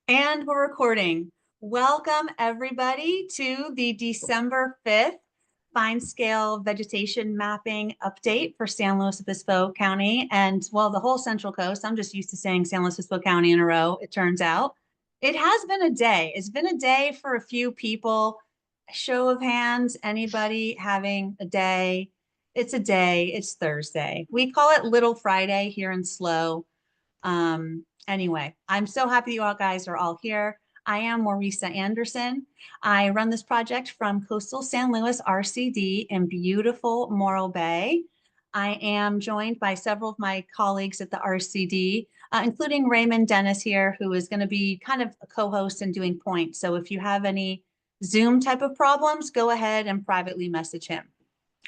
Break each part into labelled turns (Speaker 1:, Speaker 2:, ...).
Speaker 1: And we're recording. Welcome everybody to the December 5th fine scale vegetation mapping update for San Luis Obispo County and well, the whole Central Coast. I'm just used to saying San Luis Obispo County in a row, it turns out. It has been a day. It's been a day for a few people. A show of hands, anybody having a day? It's a day, it's Thursday. We call it Little Friday here in SLO. Anyway, I'm so happy you all guys are all here. I am Maurisa Anderson. I run this project from coastal San Luis RCD in beautiful Morro Bay. I am joined by several of my colleagues at the RCD, including Raymond Dennis here, who is going to be kind of a co-host and doing points. So if you have any Zoom type of problems, go ahead and privately message him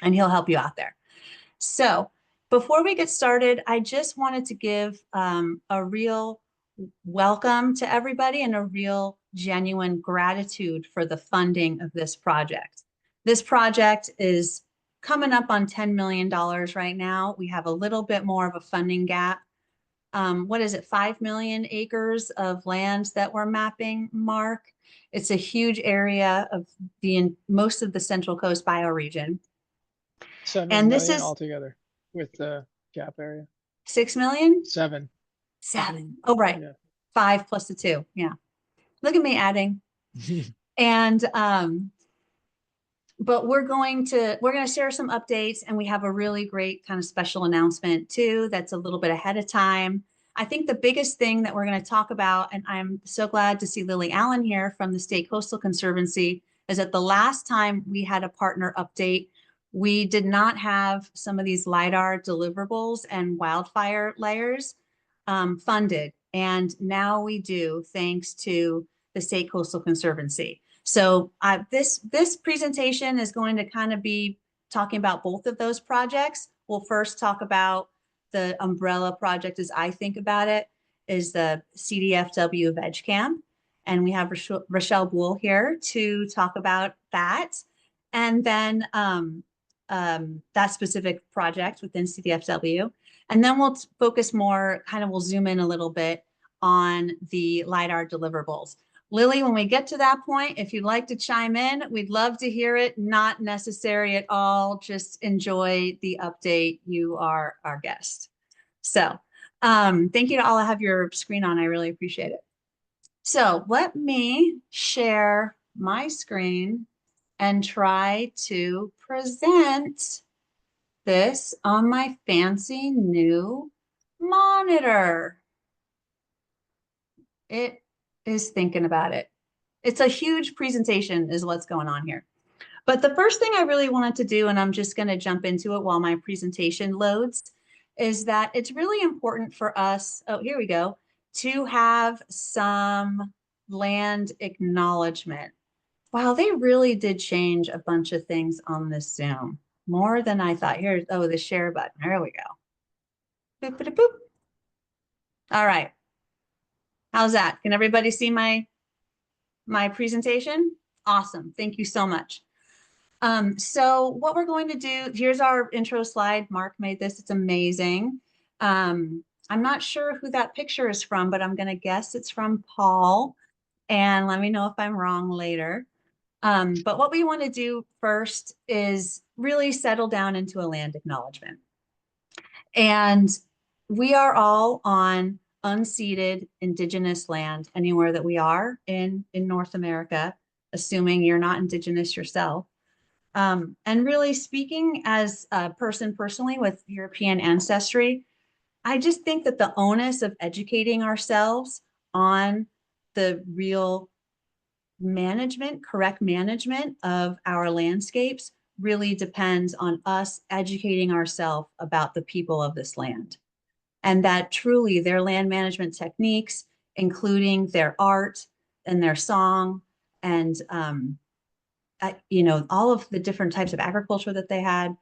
Speaker 1: and he'll help you out there. So before we get started, I just wanted to give a real welcome to everybody and a real genuine gratitude for the funding of this project. This project is coming up on $10 million right now. We have a little bit more of a funding gap. What is it, 5 million acres of land that we're mapping, Mark? It's a huge area of most of the Central Coast bioregion.
Speaker 2: 7
Speaker 1: And this
Speaker 2: million
Speaker 1: is
Speaker 2: altogether with the gap area.
Speaker 1: 6 million?
Speaker 2: 7.
Speaker 1: 7. Oh, right.
Speaker 2: Yeah.
Speaker 1: 5 plus the 2. Yeah. Look at me adding. And but we're going to share some updates, and we have a really great kind of special announcement too that's a little bit ahead of time. I think the biggest thing that we're going to talk about, and I'm so glad to see Lily Allen here from the State Coastal Conservancy, is that the last time we had a partner update, we did not have some of these LiDAR deliverables and wildfire layers funded. And now we do, thanks to the State Coastal Conservancy. So this presentation is going to kind of be talking about both of those projects. We'll first talk about the umbrella project as I think about it, is the CDFW Veg Camp. And we have Rochelle Bull here to talk about that. And then that specific project within CDFW. And then we'll focus more, we'll zoom in a little bit on the LiDAR deliverables. Lily, when we get to that point, if you'd like to chime in, we'd love to hear it. Not necessary at all. Just enjoy the update. You are our guest. So thank you to all. I have your screen on. I really appreciate it. So let me share my screen and try to present this on my fancy new monitor. It is thinking about it. It's a huge presentation is what's going on here. But the first thing I really wanted to do, and I'm just going to jump into it while my presentation loads, is that it's really important for us, oh, here we go, to have some land acknowledgement. Wow, they really did change a bunch of things on this Zoom. More than I thought. Here's, oh, the share button. There we go. Boop, boop, boop. All right. How's that? Can everybody see my presentation? Awesome. Thank you so much. So what we're going to do, here's our intro slide. Mark made this. It's amazing. I'm not sure who that picture is from, but I'm going to guess it's from Paul. And let me know if I'm wrong later. But what we want to do first is really settle down into a land acknowledgement. And we are all on unceded indigenous land anywhere that we are in North America, assuming you're not indigenous yourself. And really speaking as a person personally with European ancestry, I just think that the onus of educating ourselves on the real management, correct management of our landscapes really depends on us educating ourselves about the people of this land. And that truly their land management techniques, including their art and their song and, you know, all of the different types of agriculture that they had,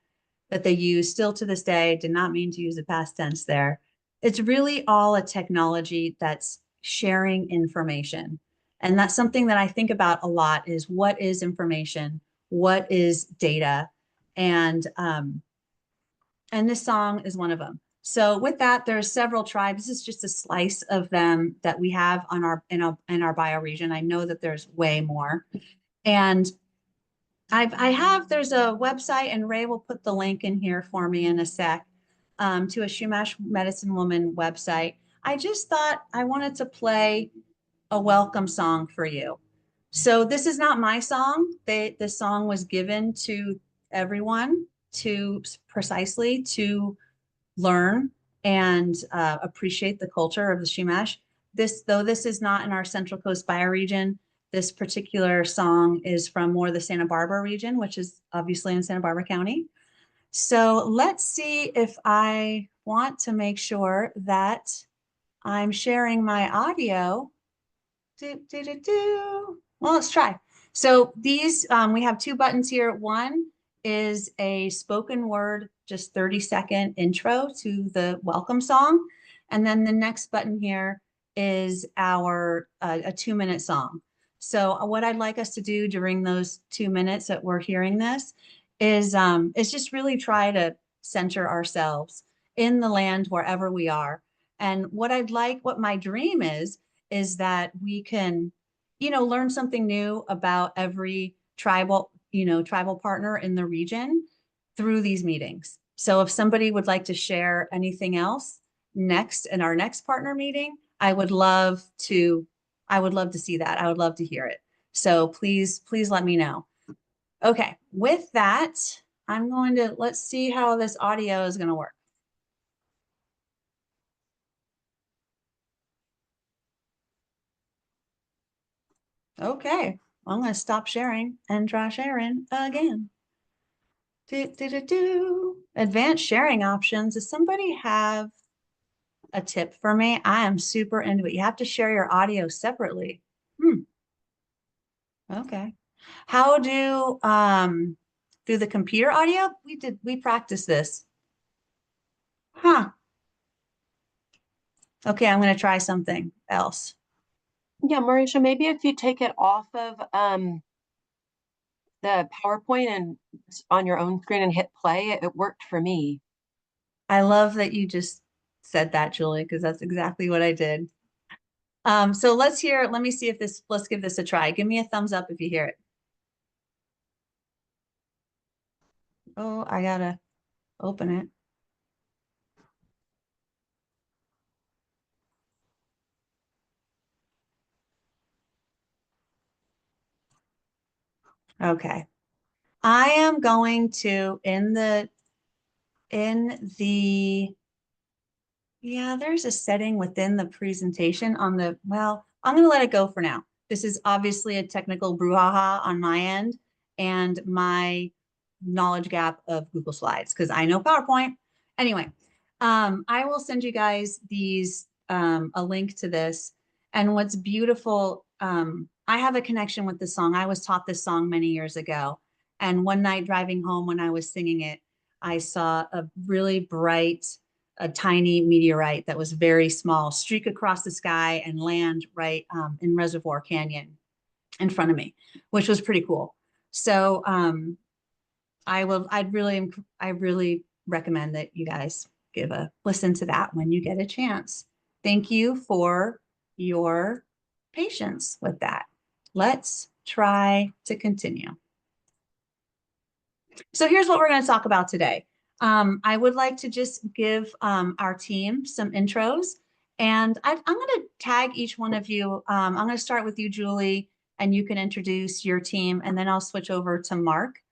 Speaker 1: that they use still to this day, did not mean to use the past tense there. It's really all a technology that's sharing information. And that's something that I think about a lot is what is information? What is data? And this song is one of them. So with that, there's several tribes. This is just a slice of them that we have on our bioregion. I know that there's way more. And there's a website, and Ray will put the link in here for me in a sec, to a Chumash medicine woman website. I just thought I wanted to play a welcome song for you. So this is not my song. The song was given to everyone to precisely to learn and appreciate the culture of the Chumash. This is not in our Central Coast bioregion, this particular song is from more the Santa Barbara region, which is obviously in Santa Barbara County. So let's see if I want to make sure that I'm sharing my audio. Well, let's try. So these, we have two buttons here. One is a spoken word, just 30-second intro to the welcome song. And then the next button here is our a 2-minute song. So what I'd like us to do during those 2 minutes that we're hearing this is just really try to center ourselves in the land wherever we are. And what my dream is that we can, learn something new about every tribal partner in the region through these meetings. So if somebody would like to share anything else next in our next partner meeting, I would love to see that. I would love to hear it. So please let me know. Okay, with that, let's see how this audio is going to work. Okay, I'm going to stop sharing and try sharing again. Advanced sharing options. Does somebody have a tip for me? I am super into it. You have to share your audio separately. Okay. How do through the computer audio? We practiced this. Huh. Okay, I'm going to try something else.
Speaker 3: Yeah, Marisha, maybe if you take it off of the PowerPoint and on your own screen and hit play, it worked for me.
Speaker 1: I love that you just said that, Julie, because that's exactly what I did. So let's give this a try. Give me a thumbs up if you hear it. Oh, I gotta open it. Okay. I am going to yeah, there's a setting within the presentation well, I'm going to let it go for now. This is obviously a technical brouhaha on my end and my knowledge gap of Google Slides because I know PowerPoint. Anyway, I will send you guys a link to this. And what's beautiful, I have a connection with this song. I was taught this song many years ago. And one night driving home when I was singing it, I saw a really bright, a tiny meteorite that was very small streak across the sky and land right in Reservoir Canyon in front of me, which was pretty cool. So I really recommend that you guys give a listen to that when you get a chance. Thank you for your patience with that. Let's try to continue. So here's what we're going to talk about today. I would like to just give our team some intros, and I'm going to tag each one of you. I'm going to start with you, Julie, and you can introduce your team, and then I'll switch over to Mark.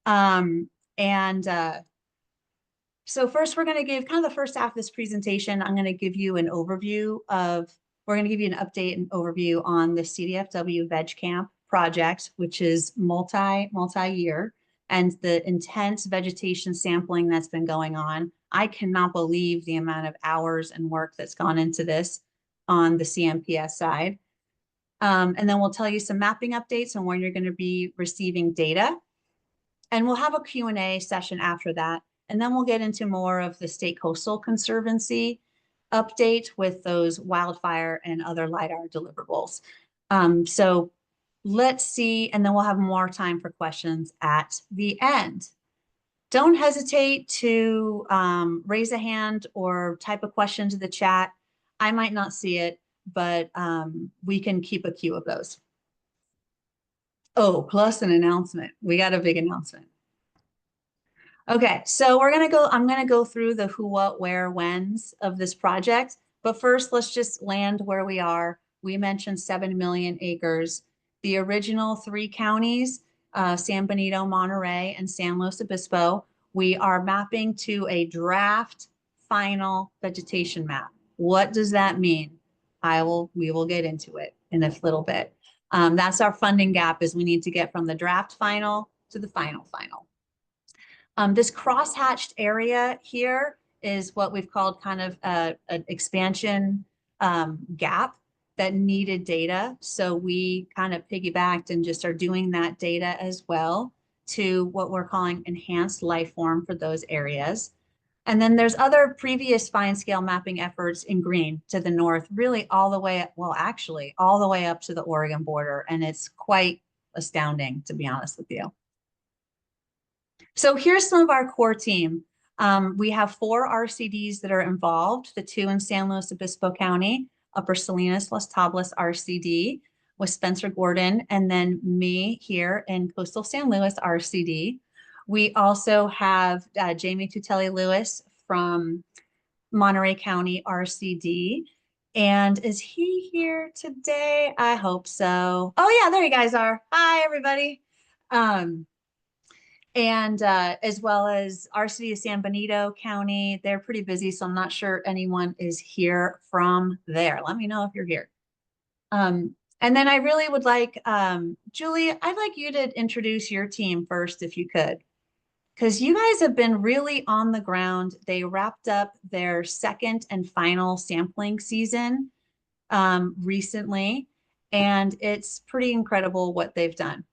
Speaker 1: And so first, we're going to give kind of the first half of this presentation. I'm going to give you an overview we're going to give you an update and overview on the CDFW Veg Camp project, which is multi-year, and the intense vegetation sampling that's been going on. I cannot believe the amount of hours and work that's gone into this on the CMPS side. And then we'll tell you some mapping updates on when you're going to be receiving data. And we'll have a Q&A session after that. And then we'll get into more of the State Coastal Conservancy update with those wildfire and other LiDAR deliverables. So let's see, and then we'll have more time for questions at the end. don't hesitate to raise a hand or type a question to the chat. I might not see it, but we can keep a queue of those. Oh, plus an announcement. We got a big announcement. Okay, so I'm gonna go through the who, what, where, whens of this project. But first, let's just land where we are. We mentioned 7 million acres. The original 3 counties, San Benito, Monterey, and San Luis Obispo, we are mapping to a draft final vegetation map. What does that mean? We will get into it in a little bit. That's our funding gap, is we need to get from the draft final to the final final. This cross-hatched area here is what we've called kind of an expansion gap that needed data. So we kind of piggybacked and just are doing that data as well to what we're calling enhanced life form for those areas. And then there's other previous fine scale mapping efforts in green to the north, really all the way, well, actually all the way up to the Oregon border. And it's quite astounding, to be honest with you. So here's some of our core team. We have 4 RCDs that are involved, the 2 in San Luis Obispo County, Upper Salinas, Los Tablas RCD with Spencer Gordon, and then me here in Coastal San Luis RCD. We also have Jamie Tutelli Lewis from Monterey County RCD. And is he here today? I hope so. Oh yeah, there you guys are. Hi, everybody. And as well as RCD of San Benito County. They're pretty busy, so I'm not sure anyone is here from there. Let me know if you're here. And then I really would like, Julie, I'd like you to introduce your team first, if you could, because you guys have been really on the ground. They wrapped up their second and final sampling season recently, and it's pretty incredible what they've done.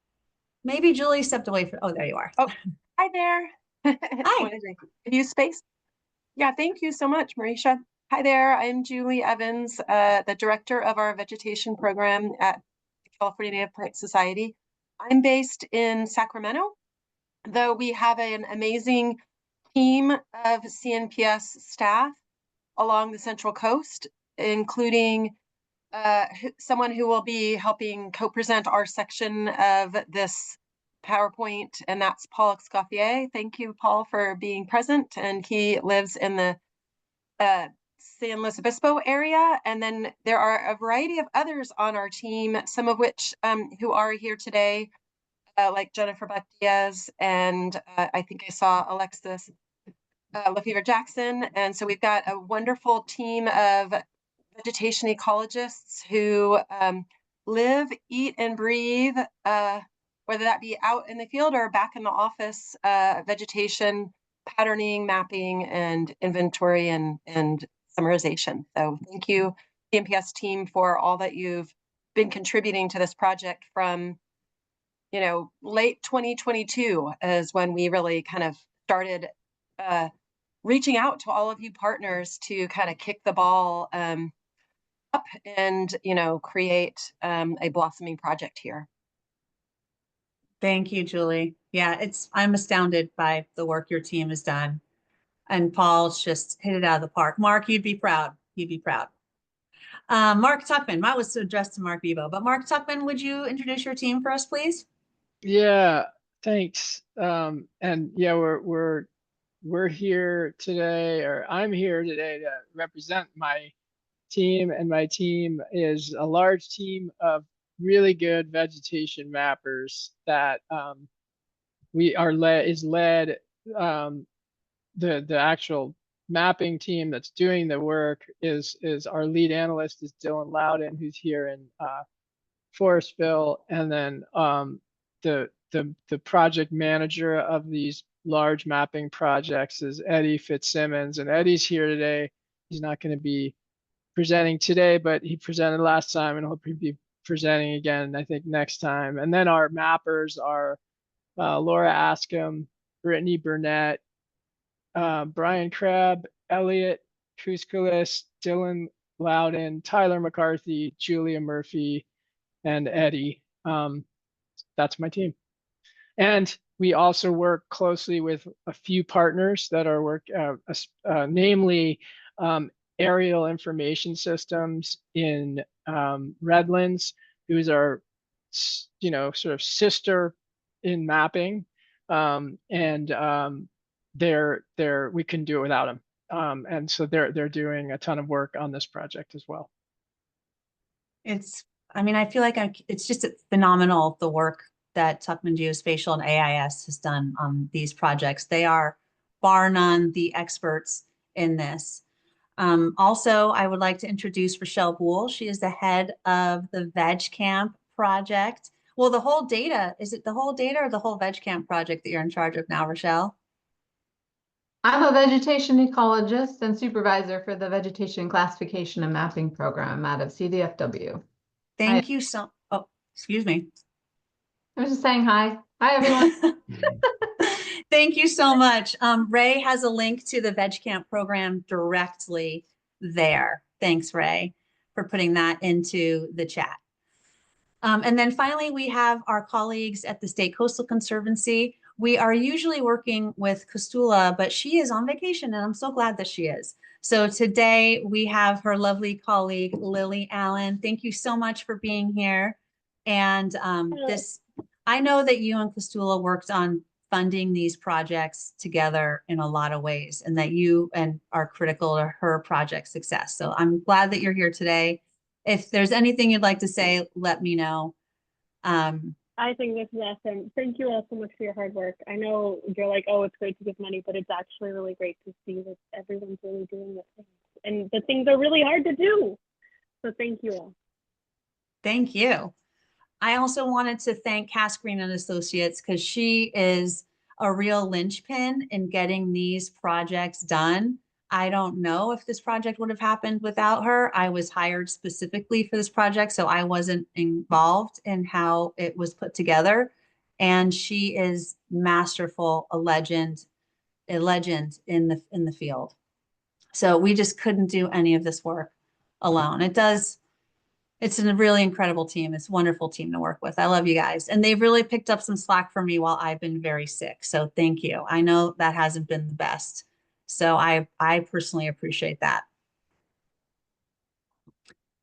Speaker 1: Maybe Julie stepped away from, oh, there you are.
Speaker 3: Oh, hi there.
Speaker 1: Hi.
Speaker 3: Wanted to use space. Yeah, thank you so much, Marisha. Hi there, I'm Julie Evans, the director of our vegetation program at the California Native Plant Society. I'm based in Sacramento, though we have an amazing team of CNPS staff along the Central Coast, including someone who will be helping co-present our section of this PowerPoint, and that's Paul Escoffier. Thank you, Paul, for being present. And he lives in the San Luis Obispo area. And then there are a variety of others on our team, some of which who are here today, like Jennifer Buck-Diaz, and I think I saw Alexis Lefevre Jackson. And so we've got a wonderful team of vegetation ecologists who live, eat, and breathe, whether that be out in the field or back in the office, vegetation patterning, mapping, and inventory and summarization. So thank you, the MPS team, for all that you've been contributing to this project from, you know, late 2022 is when we really kind of started reaching out to all of you partners to kind of kick the ball up and, you know, create a blossoming project here.
Speaker 1: Thank you, Julie. Yeah, I'm astounded by the work your team has done. And Paul's just hit it out of the park. Mark, you'd be proud. You'd be proud. Mark Tuckman, that was addressed to Mark Bebo, but Mark Tuckman, would you introduce your team for us, please?
Speaker 2: Yeah, thanks. And yeah, we're here today, or I'm here today to represent my team, and my team is a large team of really good vegetation mappers that led the actual mapping team that's doing the work is our lead analyst is Dylan Loudon, who's here in Forestville, and then the project manager of these large mapping projects is Eddie Fitzsimmons, and Eddie's here today. He's not going to be presenting today, but he presented last time, and he'll be presenting again, I think, next time. And then our mappers are Laura Askham, Brittany Burnett, Brian Crabb, Elliot Kuskalis, Dylan Loudon, Tyler McCarthy, Julia Murphy, and Eddie. That's my team. And we also work closely with a few partners that are namely aerial information systems in Redlands, who's our, sort of sister in mapping. We couldn't do it without them. And so they're doing a ton of work on this project as well.
Speaker 1: I mean, I feel like it's just phenomenal, the work that Tuckman Geospatial and AIS has done on these projects. They are bar none the experts in this. Also, I would like to introduce Rochelle Boole. She is the head of the VegCamp project. Well, the whole data, is it the whole data or the whole VegCamp project that you're in charge of now, Rochelle?
Speaker 4: I'm a vegetation ecologist and supervisor for the Vegetation Classification and Mapping Program out of CDFW.
Speaker 1: Thank you so, oh, excuse me.
Speaker 4: I was just saying hi. Hi, everyone.
Speaker 1: Thank you so much. Ray has a link to the VegCamp program directly there. Thanks, Ray, for putting that into the chat. And then finally, we have our colleagues at the State Coastal Conservancy. We are usually working with Kostula, but she is on vacation, and I'm so glad that she is. So today we have her lovely colleague, Lily Allen. Thank you so much for being here. And I know that you and Kostula worked on funding these projects together in a lot of ways, and that you are critical to her project success. So I'm glad that you're here today. If there's anything you'd like to say, let me know.
Speaker 5: I think this is awesome. Thank you all so much for your hard work. I know you're like, oh, it's great to give money, but it's actually really great to see that everyone's really doing the things. And the things are really hard to do. So thank you all.
Speaker 1: Thank you. I also wanted to thank Cass Green and Associates, because she is a real linchpin in getting these projects done. I don't know if this project would have happened without her. I was hired specifically for this project, so I wasn't involved in how it was put together. And she is masterful, a legend in the field. So we just couldn't do any of this work alone. It's a really incredible team. It's a wonderful team to work with. I love you guys. And they've really picked up some slack for me while I've been very sick. So thank you. I know that hasn't been the best. So I personally appreciate that.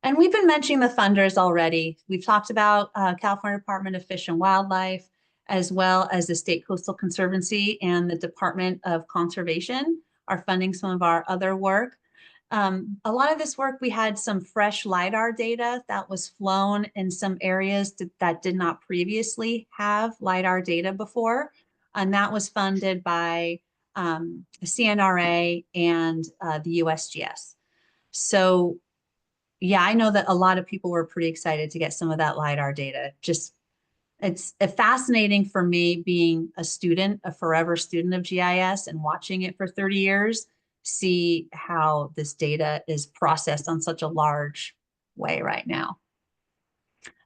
Speaker 1: And we've been mentioning the funders already. We've talked about California Department of Fish and Wildlife, as well as the State Coastal Conservancy and the Department of Conservation are funding some of our other work. A lot of this work, we had some fresh LiDAR data that was flown in some areas that did not previously have LiDAR data before. And that was funded by the CNRA and the USGS. So yeah, I know that a lot of people were pretty excited to get some of that LiDAR data. It's fascinating for me, being a student, a forever student of GIS and watching it for 30 years, see how this data is processed on such a large way right now.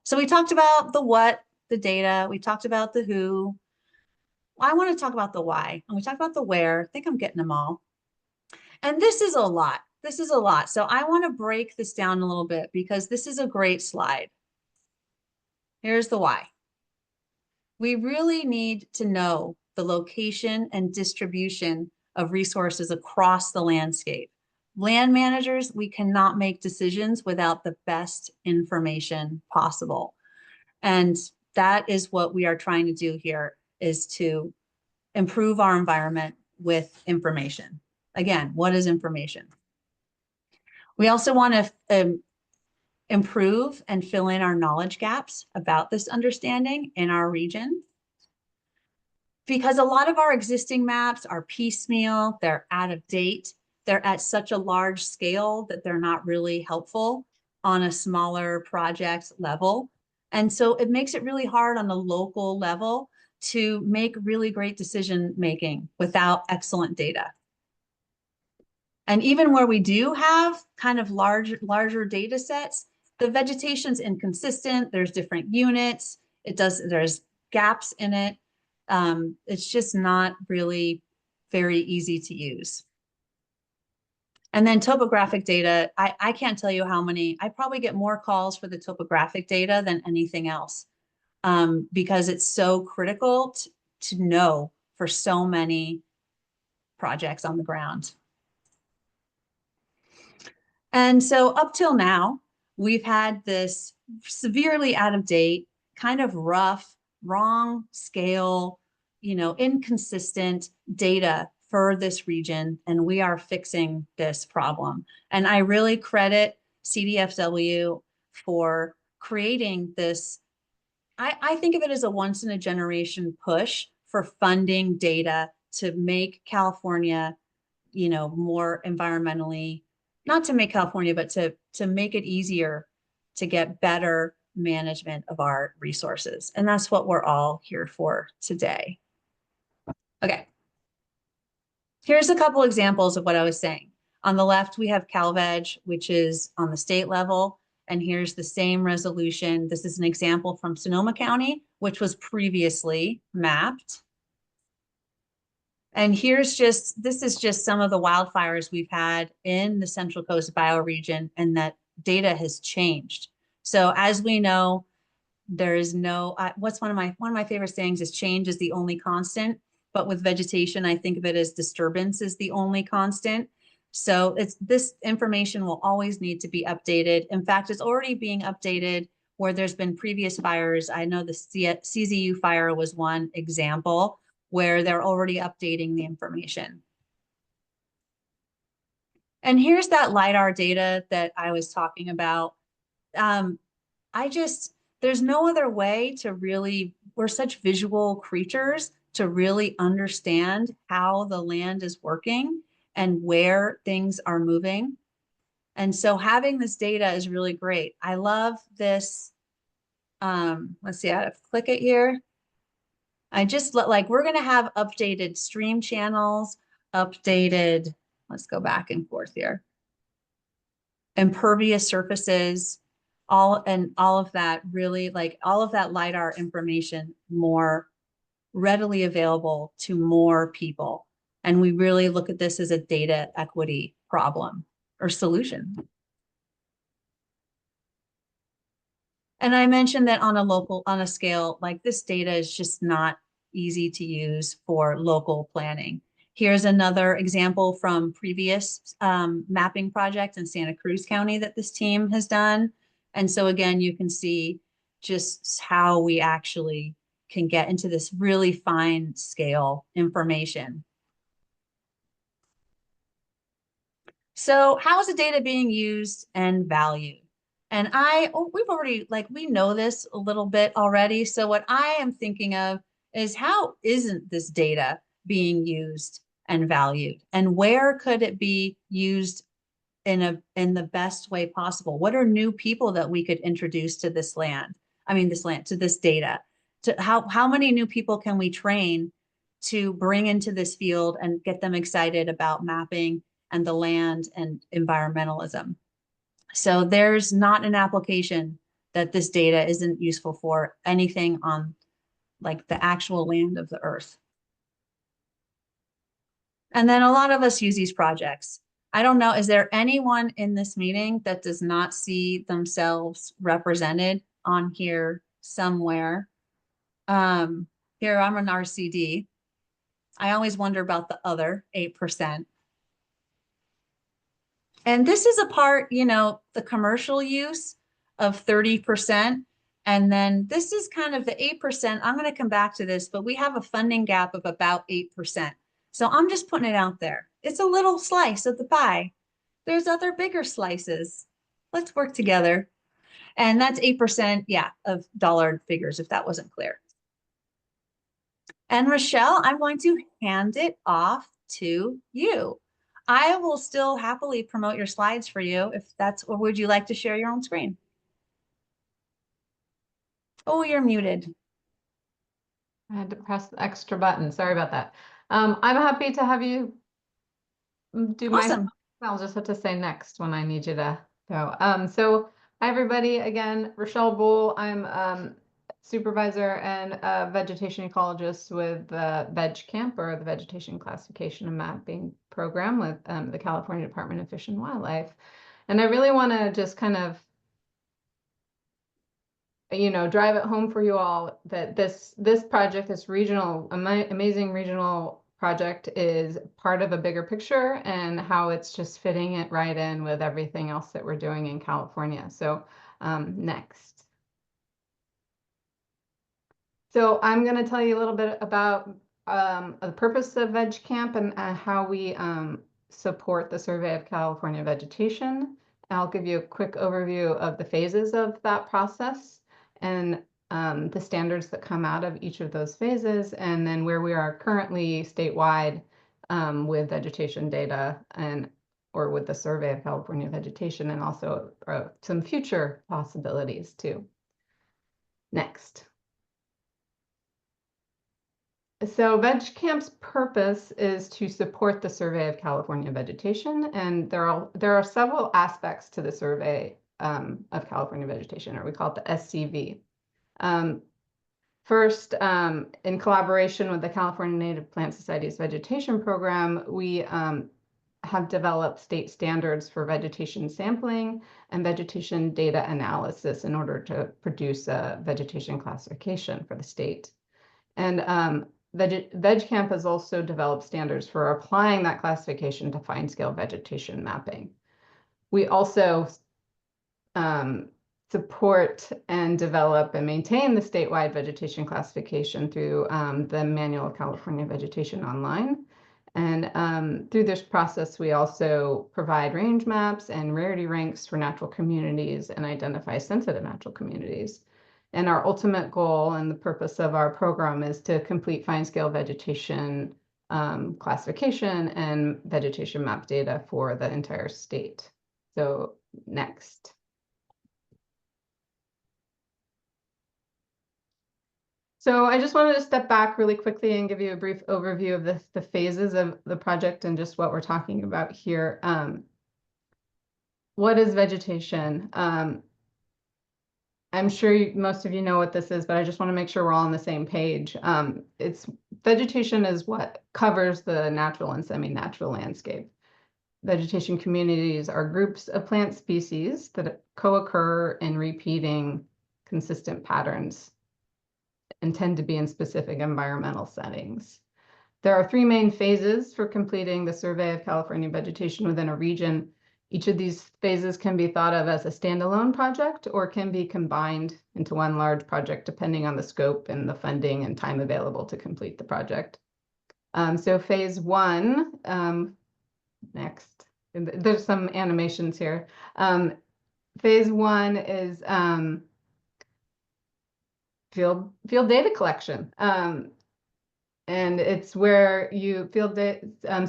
Speaker 1: So we talked about the what, the data, we talked about the who. I want to talk about the why, and we talked about the where. I think I'm getting them all. And this is a lot. This is a lot. So I want to break this down a little bit, because this is a great slide. Here's the why. We really need to know the location and distribution of resources across the landscape. Land managers, we cannot make decisions without the best information possible. And that is what we are trying to do here, is to improve our environment with information. Again, what is information? We also want to improve and fill in our knowledge gaps about this understanding in our region, because a lot of our existing maps are piecemeal, they're out of date, they're at such a large scale that they're not really helpful on a smaller project level. And so it makes it really hard on the local level to make really great decision making without excellent data. And even where we do have kind of larger data sets, the vegetation's inconsistent, there's different units, there's gaps in it. It's just not really very easy to use. And then topographic data, I can't tell you how many, I probably get more calls for the topographic data than anything else, because it's so critical to know for so many projects on the ground. And so up till now, we've had this severely out of date, kind of rough, wrong scale, inconsistent data for this region, and we are fixing this problem. And I really credit CDFW for creating this. I think of it as a once in a generation push for funding data to make California, more environmentally, not to make California, but to make it easier to get better management of our resources. And that's what we're all here for today. Okay. Here's a couple examples of what I was saying. On the left, we have CalVeg, which is on the state level. And here's the same resolution. This is an example from Sonoma County, which was previously mapped. And this is just some of the wildfires we've had in the Central Coast bioregion, and that data has changed. So as we know, there is no, what's one of my favorite sayings is change is the only constant. But with vegetation, I think of it as disturbance is the only constant. So this information will always need to be updated. In fact, it's already being updated where there's been previous fires. I know the CZU fire was one example where they're already updating the information. And here's that LiDAR data that I was talking about. There's no other way to really, we're such visual creatures to really understand how the land is working and where things are moving. And so having this data is really great. I love this. Let's see, I have to click it here. I just like, we're going to have updated stream channels, let's go back and forth here. Impervious surfaces, all of that, really, like all of that LiDAR information more readily available to more people. And we really look at this as a data equity problem or solution. And I mentioned that on a scale, like this data is just not easy to use for local planning. Here's another example from previous mapping project in Santa Cruz County that this team has done. And so again, you can see just how we actually can get into this really fine scale information. So how is the data being used and valued? And we know this a little bit already. So what I am thinking of is how isn't this data being used and valued? And where could it be used in the best way possible? What are new people that we could introduce to this land? To this data. To how many new people can we train to bring into this field and get them excited about mapping and the land and environmentalism? So there's not an application that this data isn't useful for anything on like the actual land of the earth. And then a lot of us use these projects. I don't know, is there anyone in this meeting that does not see themselves represented on here somewhere? Here, I'm an RCD. I always wonder about the other 8%. And this is a part, the commercial use of 30%. And then this is kind of the 8%. I'm going to come back to this, but we have a funding gap of about 8%. So I'm just putting it out there. It's a little slice of the pie. There's other bigger slices. Let's work together. And that's 8%, of dollar figures, if that wasn't clear. And Rochelle, I'm going to hand it off to you. I will still happily promote your slides for you or would you like to share your own screen? Oh, you're muted.
Speaker 4: I had to press the extra button. Sorry about that. I'm happy to have you do
Speaker 1: Awesome.
Speaker 4: I'll just have to say next when I need you to go. So hi everybody, again, Rochelle Bull. I'm supervisor and a vegetation ecologist with VegCamp, or the Vegetation Classification and Mapping Program with the California Department of Fish and Wildlife. And I really want to just kind of drive it home for you all that this project, this regional, amazing regional project is part of a bigger picture and how it's just fitting it right in with everything else that we're doing in California. So next. So I'm going to tell you a little bit about the purpose of VegCamp and how we support the Survey of California Vegetation. I'll give you a quick overview of the phases of that process and the standards that come out of each of those phases, and then where we are currently statewide with vegetation data or with the Survey of California Vegetation, and also some future possibilities too. Next. So VegCamp's purpose is to support the Survey of California Vegetation, and there are several aspects to the Survey of California Vegetation, or we call it the SCV. First, in collaboration with the California Native Plant Society's vegetation program, we have developed state standards for vegetation sampling and vegetation data analysis in order to produce a vegetation classification for the state. And VegCamp has also developed standards for applying that classification to fine-scale vegetation mapping. We also support and develop and maintain the statewide vegetation classification through the Manual of California Vegetation Online. And through this process, we also provide range maps and rarity ranks for natural communities and identify sensitive natural communities. And our ultimate goal and the purpose of our program is to complete fine-scale vegetation classification and vegetation map data for the entire state. So next. So I just wanted to step back really quickly and give you a brief overview of the phases of the project and just what we're talking about here. What is vegetation? I'm sure most of you know what this is, but I just want to make sure we're all on the same page. Vegetation is what covers the natural and semi-natural landscape. Vegetation communities are groups of plant species that co-occur in repeating consistent patterns and tend to be in specific environmental settings. There are three main phases for completing the Survey of California Vegetation within a region. Each of these phases can be thought of as a standalone project or can be combined into one large project depending on the scope and the funding and time available to complete the project. So phase one, next, there's some animations here. Phase one is field data collection. And it's where field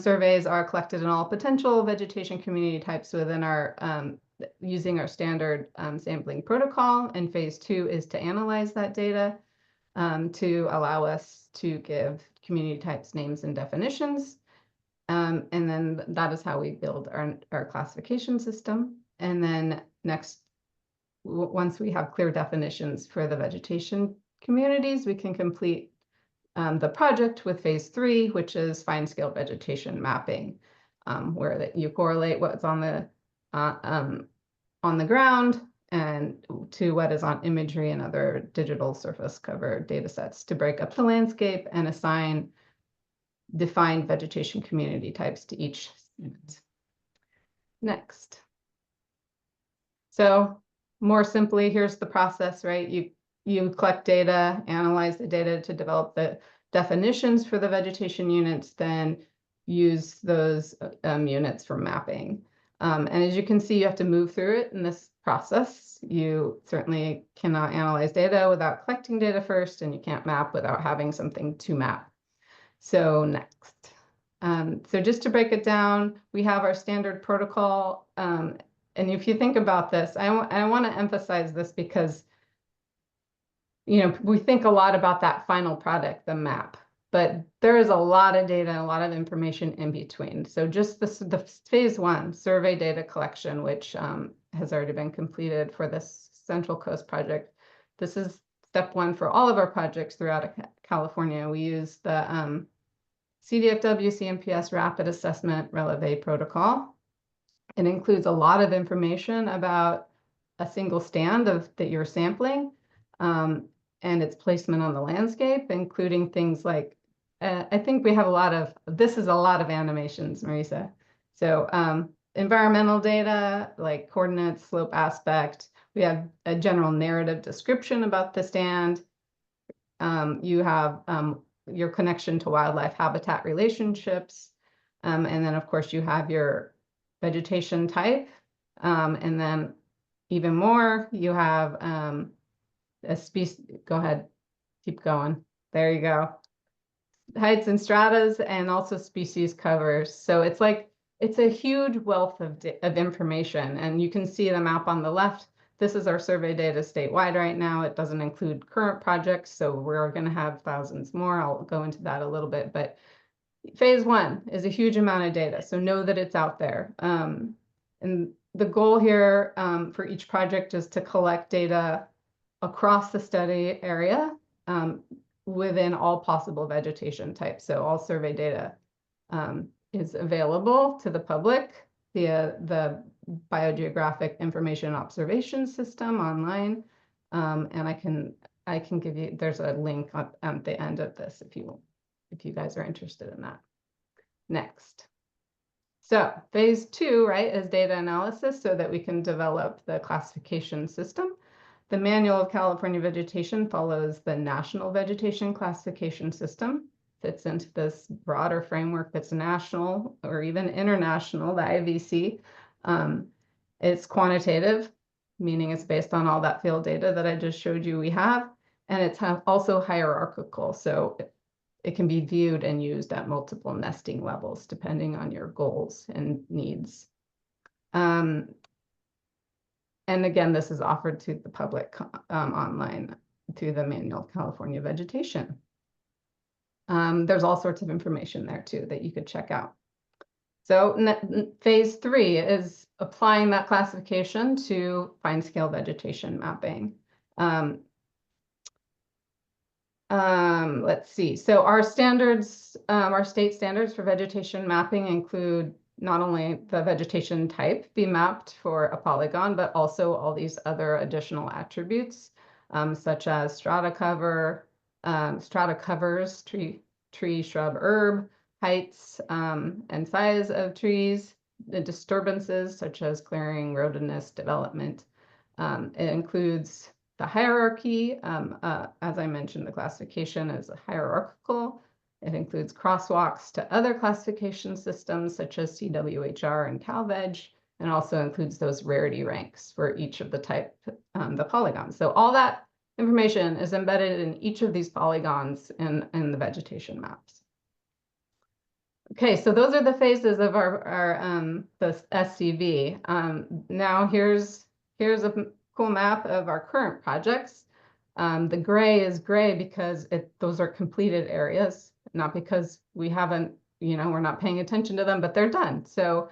Speaker 4: surveys are collected in all potential vegetation community types within our, using our standard sampling protocol. And phase two is to analyze that data to allow us to give community types names and definitions. And then that is how we build our classification system. And then next, once we have clear definitions for the vegetation communities, we can complete the project with phase three, which is fine-scale vegetation mapping, where you correlate what's on the ground and to what is on imagery and other digital surface cover data sets to break up the landscape and assign defined vegetation community types to each unit. Next. So more simply, here's the process, right? You collect data, analyze the data to develop the definitions for the vegetation units, then use those units for mapping. And as you can see, you have to move through it in this process. You certainly cannot analyze data without collecting data first, and you can't map without having something to map. So next. So just to break it down, we have our standard protocol. And if you think about this, I want to emphasize this because we think a lot about that final product, the map, but there is a lot of data and a lot of information in between. So just the phase one survey data collection, which has already been completed for this Central Coast project. This is step one for all of our projects throughout California. We use the CDFW CMPS Rapid Assessment Releve protocol. It includes a lot of information about a single stand that you're sampling. and its placement on the landscape, including things like, I think we have a lot of, this is a lot of animations, Marisa. So environmental data, like coordinates, slope aspect. We have a general narrative description about the stand. You have your connection to wildlife habitat relationships. And then, of course, you have your vegetation type. And then even more, you have a species. Go ahead, keep going. There you go. Heights and stratas, and also species covers. So it's like, it's a huge wealth of information. And you can see the map on the left. This is our survey data statewide right now. It doesn't include current projects, so we're going to have thousands more. I'll go into that a little bit, but phase 1 is a huge amount of data, so know that it's out there. And the goal here for each project is to collect data across the study area within all possible vegetation types. So all survey data is available to the public via the Biogeographic Information Observation System online. And I can give you, there's a link at the end of this if you guys are interested in that. Next. So phase 2, right, is data analysis so that we can develop the classification system. The Manual of California Vegetation follows the National Vegetation Classification System, fits into this broader framework that's national or even international, the IVC. It's quantitative, meaning it's based on all that field data that I just showed you we have, and it's also hierarchical, so it can be viewed and used at multiple nesting levels depending on your goals and needs. And again, this is offered to the public online through the Manual of California Vegetation. There's all sorts of information there too that you could check out. So phase 3 is applying that classification to fine scale vegetation mapping. Let's see. So our standards, our state standards for vegetation mapping include not only the vegetation type be mapped for a polygon, but also all these other additional attributes, such as strata cover, strata covers, tree, shrub, herb, heights, and size of trees, the disturbances such as clearing, roadiness, development. It includes the hierarchy. As I mentioned, the classification is hierarchical. It includes crosswalks to other classification systems such as CWHR and CalVeg, and also includes those rarity ranks for each of the type, the polygons. So all that information is embedded in each of these polygons in the vegetation maps. Okay, so those are the phases of the SCV. Now here's a cool map of our current projects. The gray is gray because those are completed areas, not because we haven't, we're not paying attention to them, but they're done. So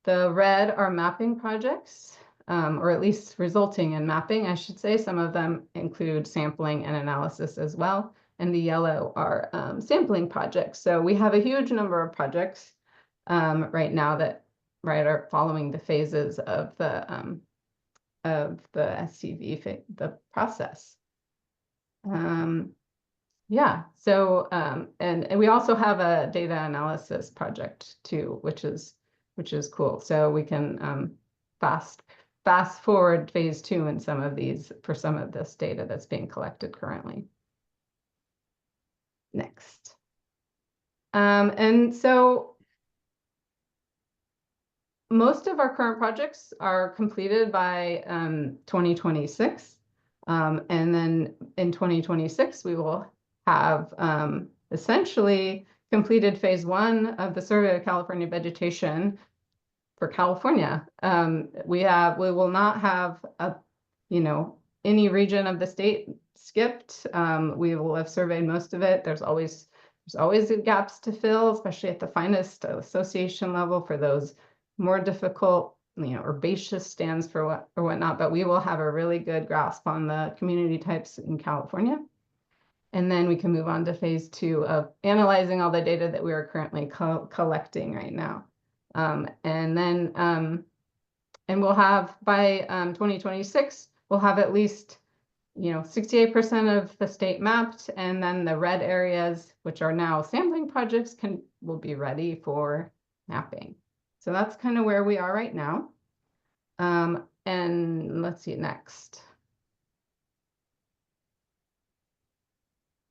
Speaker 4: the red are mapping projects, or at least resulting in mapping, I should say. Some of them include sampling and analysis as well. And the yellow are sampling projects. So we have a huge number of projects right now that are following the phases of the SCV, the process. Yeah, so and we also have a data analysis project too, which is cool. So we can fast forward phase 2 in some of these for some of this data that's being collected currently. Next. And so most of our current projects are completed by 2026. And then in 2026, we will have essentially completed phase 1 of the Survey of California Vegetation for California. We will not have any region of the state skipped. We will have surveyed most of it. There's always gaps to fill, especially at the finest association level for those more difficult, herbaceous stands or whatnot, but we will have a really good grasp on the community types in California. And then we can move on to phase 2 of analyzing all the data that we are currently collecting right now. And then, and we'll have by 2026, we'll have at least 68% of the state mapped, and then the red areas, which are now sampling projects, will be ready for mapping. So that's kind of where we are right now. And let's see next.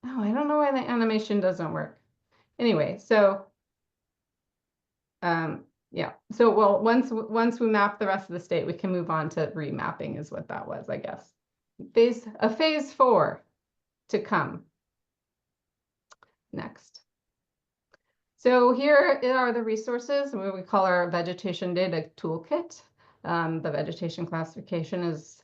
Speaker 4: Oh, I don't know why the animation doesn't work. Anyway, so yeah. So well, once we map the rest of the state, we can move on to remapping, is what that was, I guess. Phase 4 to come. Next. So here are the resources, what we call our vegetation data toolkit. The vegetation classification is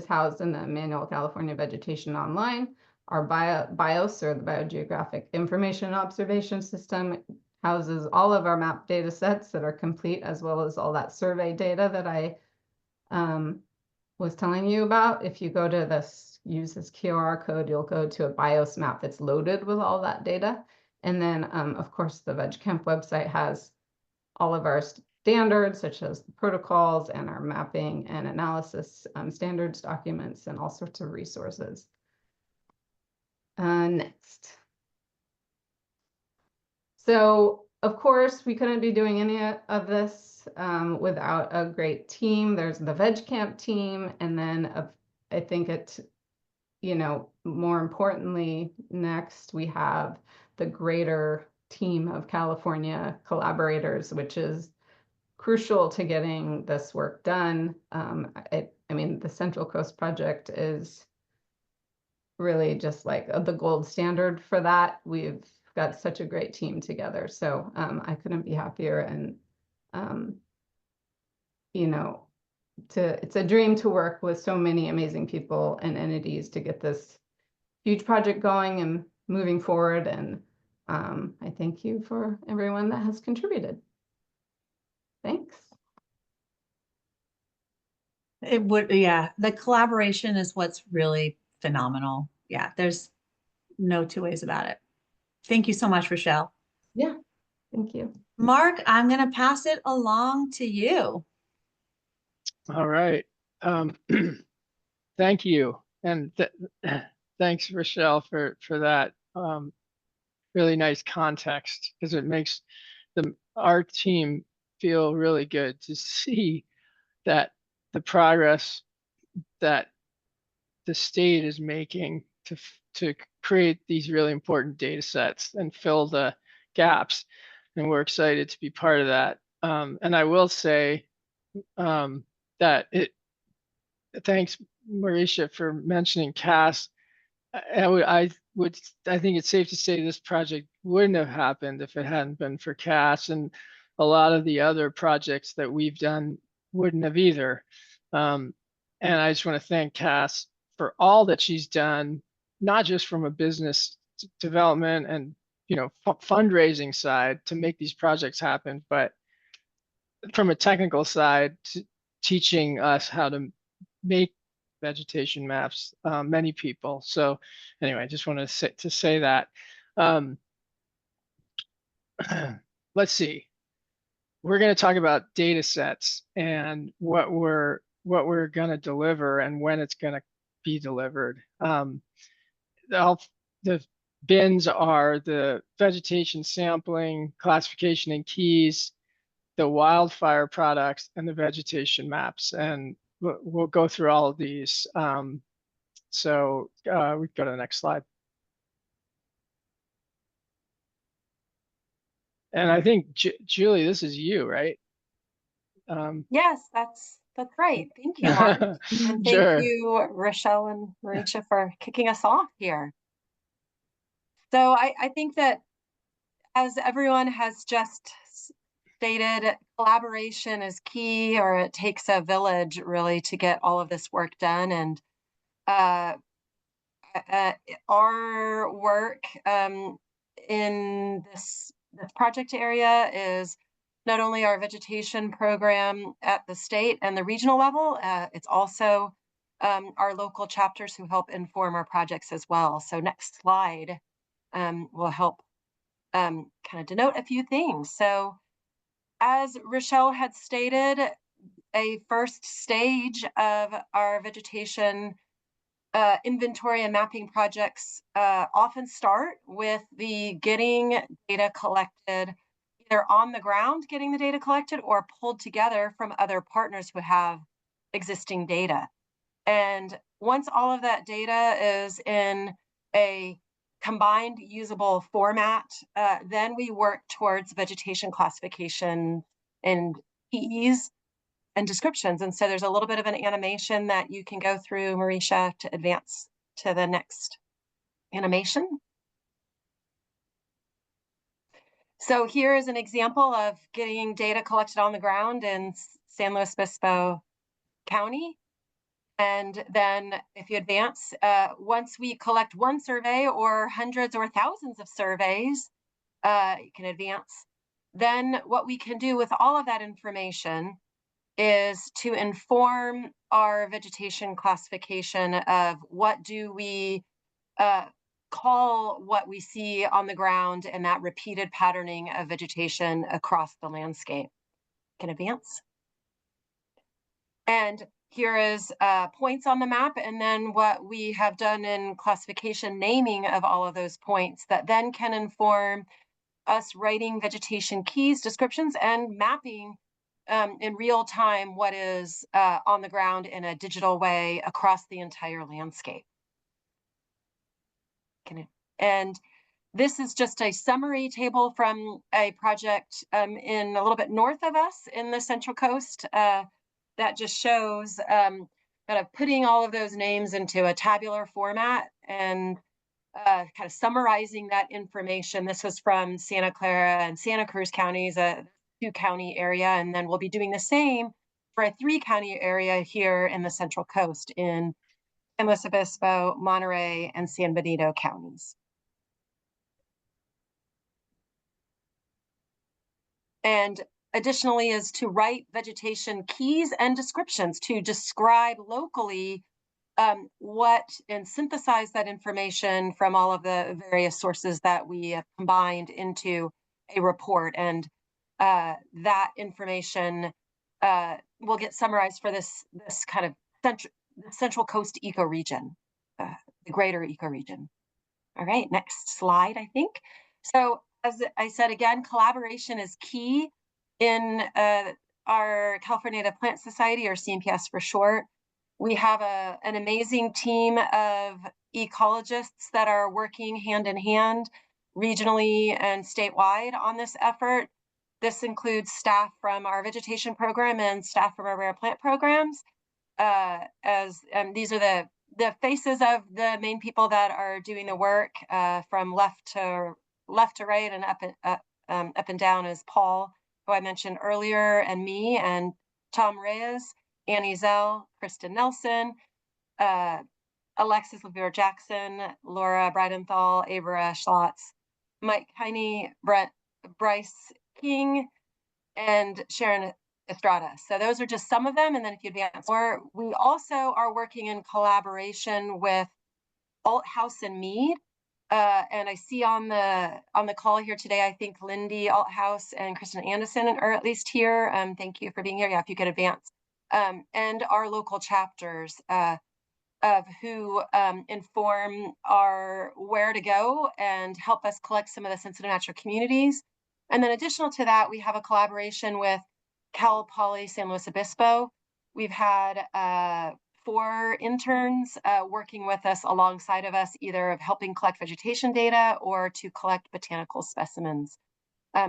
Speaker 4: housed in the Manual California Vegetation Online. Our BIOS, or the Biogeographic Information and Observation System, houses all of our map data sets that are complete, as well as all that survey data that I was telling you about. If you go to this, use this QR code, you'll go to a BIOS map that's loaded with all that data. And then, of course, the VegCamp website has all of our standards, such as the protocols and our mapping and analysis standards documents and all sorts of resources. Next. So, of course, we couldn't be doing any of this without a great team. There's the VegCamp team, and then I think it's, more importantly, next we have the greater team of California collaborators, which is crucial to getting this work done. I mean, the Central Coast Project is really just like the gold standard for that. We've got such a great team together. So I couldn't be happier. And, it's a dream to work with so many amazing people and entities to get this huge project going and moving forward. And I thank you for everyone that has contributed. Thanks.
Speaker 1: Yeah, the collaboration is what's really phenomenal. Yeah, there's no two ways about it. Thank you so much, Rochelle.
Speaker 4: Yeah, thank you.
Speaker 1: Mark, I'm going to pass it along to you.
Speaker 2: All right. Thank you. And thanks, Rochelle, for that really nice context, because it makes our team feel really good to see that the progress that the state is making to create these really important data sets and fill the gaps. And we're excited to be part of that. And I will say that thanks, Marisha, for mentioning CAS. I think it's safe to say this project wouldn't have happened if it hadn't been for CAS, and a lot of the other projects that we've done wouldn't have either. And I just want to thank CAS for all that she's done, not just from a business development and fundraising side to make these projects happen, but from a technical side, teaching us how to make vegetation maps, many people. So anyway, I just want to say that. Let's see. We're going to talk about data sets and what we're going to deliver and when it's going to be delivered. The bins are the vegetation sampling, classification and keys, the wildfire products, and the vegetation maps. And we'll go through all of these. So we go to the next slide. And I think, Julie, this is you, right?
Speaker 3: Yes, that's right. Thank you, Mark. And thank
Speaker 2: Sure.
Speaker 3: you, Rochelle and Marisha, for kicking us off here. So I think that, as everyone has just stated, collaboration is key, or it takes a village really to get all of this work done. And our work in this project area is not only our vegetation program at the state and the regional level, it's also our local chapters who help inform our projects as well. So next slide will help kind of denote a few things. So as Rochelle had stated, a first stage of our vegetation inventory and mapping projects often start with the getting data collected, either on the ground, getting the data collected, or pulled together from other partners who have existing data. And once all of that data is in a combined usable format, then we work towards vegetation classification and PEs and descriptions. And so there's a little bit of an animation that you can go through, Marisha, to advance to the next animation. So here is an example of getting data collected on the ground in San Luis Obispo County. And then if you advance, once we collect one survey or hundreds or thousands of surveys, you can advance. Then what we can do with all of that information is to inform our vegetation classification of what do we call what we see on the ground and that repeated patterning of vegetation across the landscape. Can advance. And here is points on the map, and then what we have done in classification naming of all of those points that then can inform us writing vegetation keys, descriptions, and mapping in real time what is on the ground in a digital way across the entire landscape. And this is just a summary table from a project in a little bit north of us in the Central Coast that just shows kind of putting all of those names into a tabular format and kind of summarizing that information. This was from Santa Clara and Santa Cruz counties, a 2-county area, and then we'll be doing the same for a 3-county area here in the Central Coast in San Luis Obispo, Monterey, and San Benito counties. And additionally is to write vegetation keys and descriptions to describe locally what and synthesize that information from all of the various sources that we have combined into a report. And that information will get summarized for this kind of Central Coast ecoregion, the greater ecoregion. All right, next slide, I think. So as I said, again, collaboration is key in our California Native Plant Society, or CNPS for short. We have an amazing team of ecologists that are working hand in hand regionally and statewide on this effort. This includes staff from our vegetation program and staff from our rare plant programs. These are the faces of the main people that are doing the work. From left to right and up and down is Paul, who I mentioned earlier, and me, and Tom Reyes, Annie Zell, Kristen Nelson, Alexis Levere-Jackson, Laura Bridenthal, Abra Schlotz, Mike Heine, Bryce King, and Sharon Estrada. So those are just some of them. And then if you advance more, we also are working in collaboration with Alt House and Mead. And I see on the call here today, I think Lindy Alt House and Kristen Anderson are at least here. Thank you for being here. Yeah, if you could advance. And our local chapters of who inform our where to go and help us collect some of the sensitive natural communities. And then additional to that, we have a collaboration with Cal Poly San Luis Obispo. We've had 4 interns working with us alongside of us, either of helping collect vegetation data or to collect botanical specimens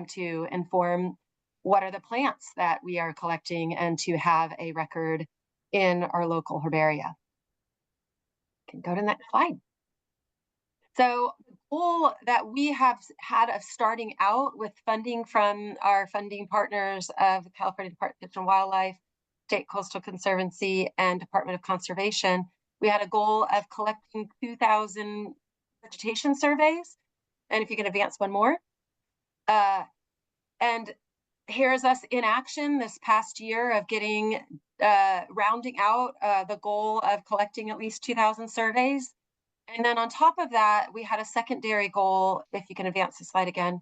Speaker 3: to inform what are the plants that we are collecting and to have a record in our local herbaria. Can go to the next slide. So the goal that we have had of starting out with funding from our funding partners of the California Department of Fish and Wildlife, State Coastal Conservancy, and Department of Conservation, we had a goal of collecting 2,000 vegetation surveys. And if you can advance one more. And here's us in action this past year of getting, rounding out the goal of collecting at least 2,000 surveys. And then on top of that, we had a secondary goal, if you can advance the slide again,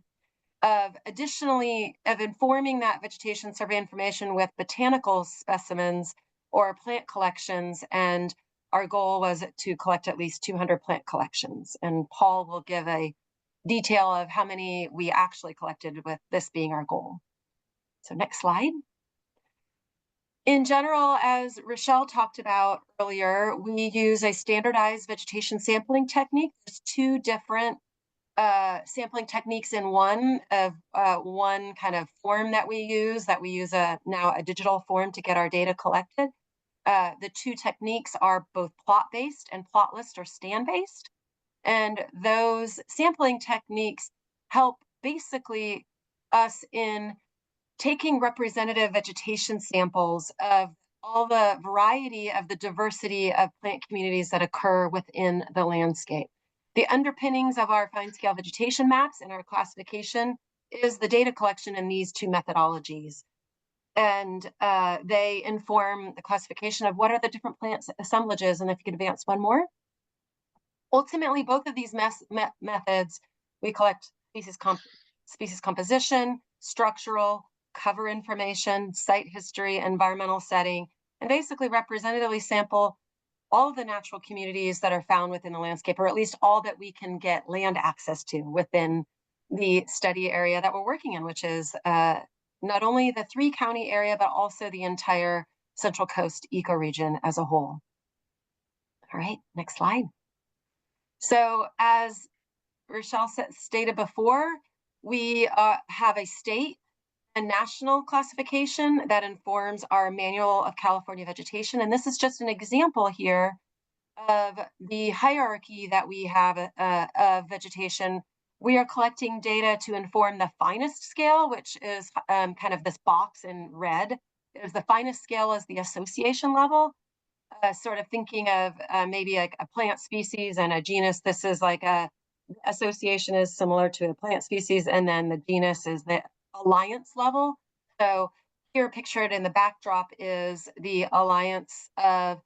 Speaker 3: of additionally of informing that vegetation survey information with botanical specimens or plant collections. And our goal was to collect at least 200 plant collections, and Paul will give a detail of how many we actually collected, with this being our goal. So next slide. In general, as Rochelle talked about earlier, we use a standardized vegetation sampling technique. There's two different sampling techniques in one kind of form that we use now a digital form to get our data collected. The two techniques are both plot-based and plotless or stand-based. And those sampling techniques help basically us in taking representative vegetation samples of all the variety of the diversity of plant communities that occur within the landscape. The underpinnings of our fine-scale vegetation maps and our classification is the data collection in these two methodologies. And they inform the classification of what are the different plant assemblages. And if you could advance one more. Ultimately, both of these methods, we collect species composition, structural, cover information, site history, environmental setting, and basically representatively sample all of the natural communities that are found within the landscape, or at least all that we can get land access to within the study area that we're working in, which is not only the 3-county area, but also the entire Central Coast ecoregion as a whole. All right, next slide. So as Rochelle stated before, we have a state and national classification that informs our Manual of California Vegetation. And this is just an example here of the hierarchy that we have of vegetation. We are collecting data to inform the finest scale, which is kind of this box in red. Is the finest scale is the association level. Sort of thinking of maybe like a plant species and a genus. This is like a association is similar to a plant species, and then the genus is the alliance level. So here pictured in the backdrop is the alliance of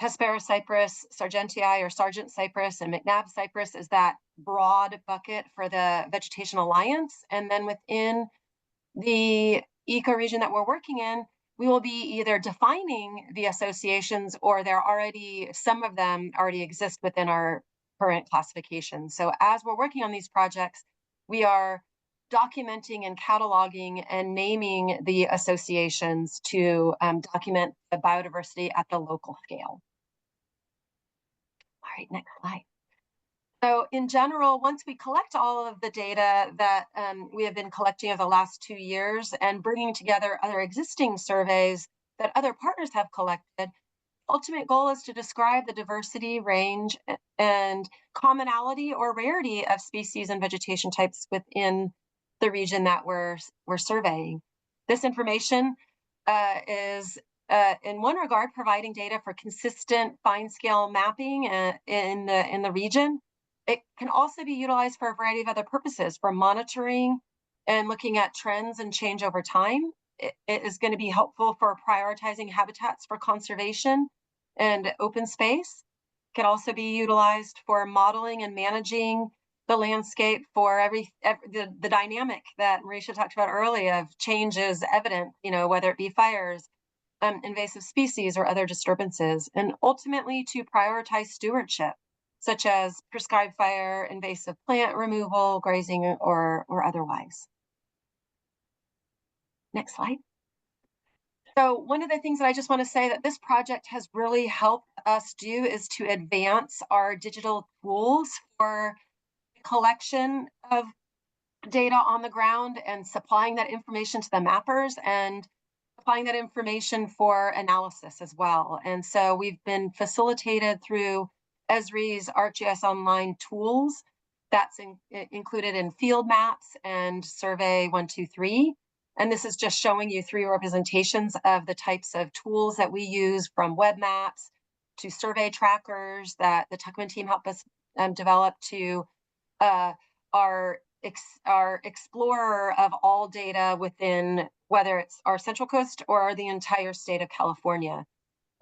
Speaker 3: Hesperocypress, Sargentii or Sargent cypress, and McNabb cypress is that broad bucket for the vegetation alliance. And then within the ecoregion that we're working in, we will be either defining the associations, or some of them already exist within our current classification. So as we're working on these projects, we are documenting and cataloging and naming the associations to document the biodiversity at the local scale. All right, next slide. So in general, once we collect all of the data that we have been collecting over the last 2 years and bringing together other existing surveys that other partners have collected, ultimate goal is to describe the diversity, range, and commonality or rarity of species and vegetation types within the region that we're surveying. This information is in one regard providing data for consistent fine-scale mapping in the region. It can also be utilized for a variety of other purposes, for monitoring and looking at trends and change over time. It is going to be helpful for prioritizing habitats for conservation and open space. It can also be utilized for modeling and managing the landscape for the dynamic that Marisha talked about earlier of change is evident, whether it be fires, invasive species, or other disturbances, and ultimately to prioritize stewardship, such as prescribed fire, invasive plant removal, grazing, or otherwise. Next slide. So one of the things that I just want to say that this project has really helped us do is to advance our digital tools for collection of data on the ground and supplying that information to the mappers and applying that information for analysis as well. And so we've been facilitated through Esri's ArcGIS Online tools. That's included in Field Maps and Survey 123. And this is just showing you 3 representations of the types of tools that we use, from web maps to survey trackers that the Tuckman team helped us develop, to our explorer of all data within, whether it's our Central Coast or the entire state of California.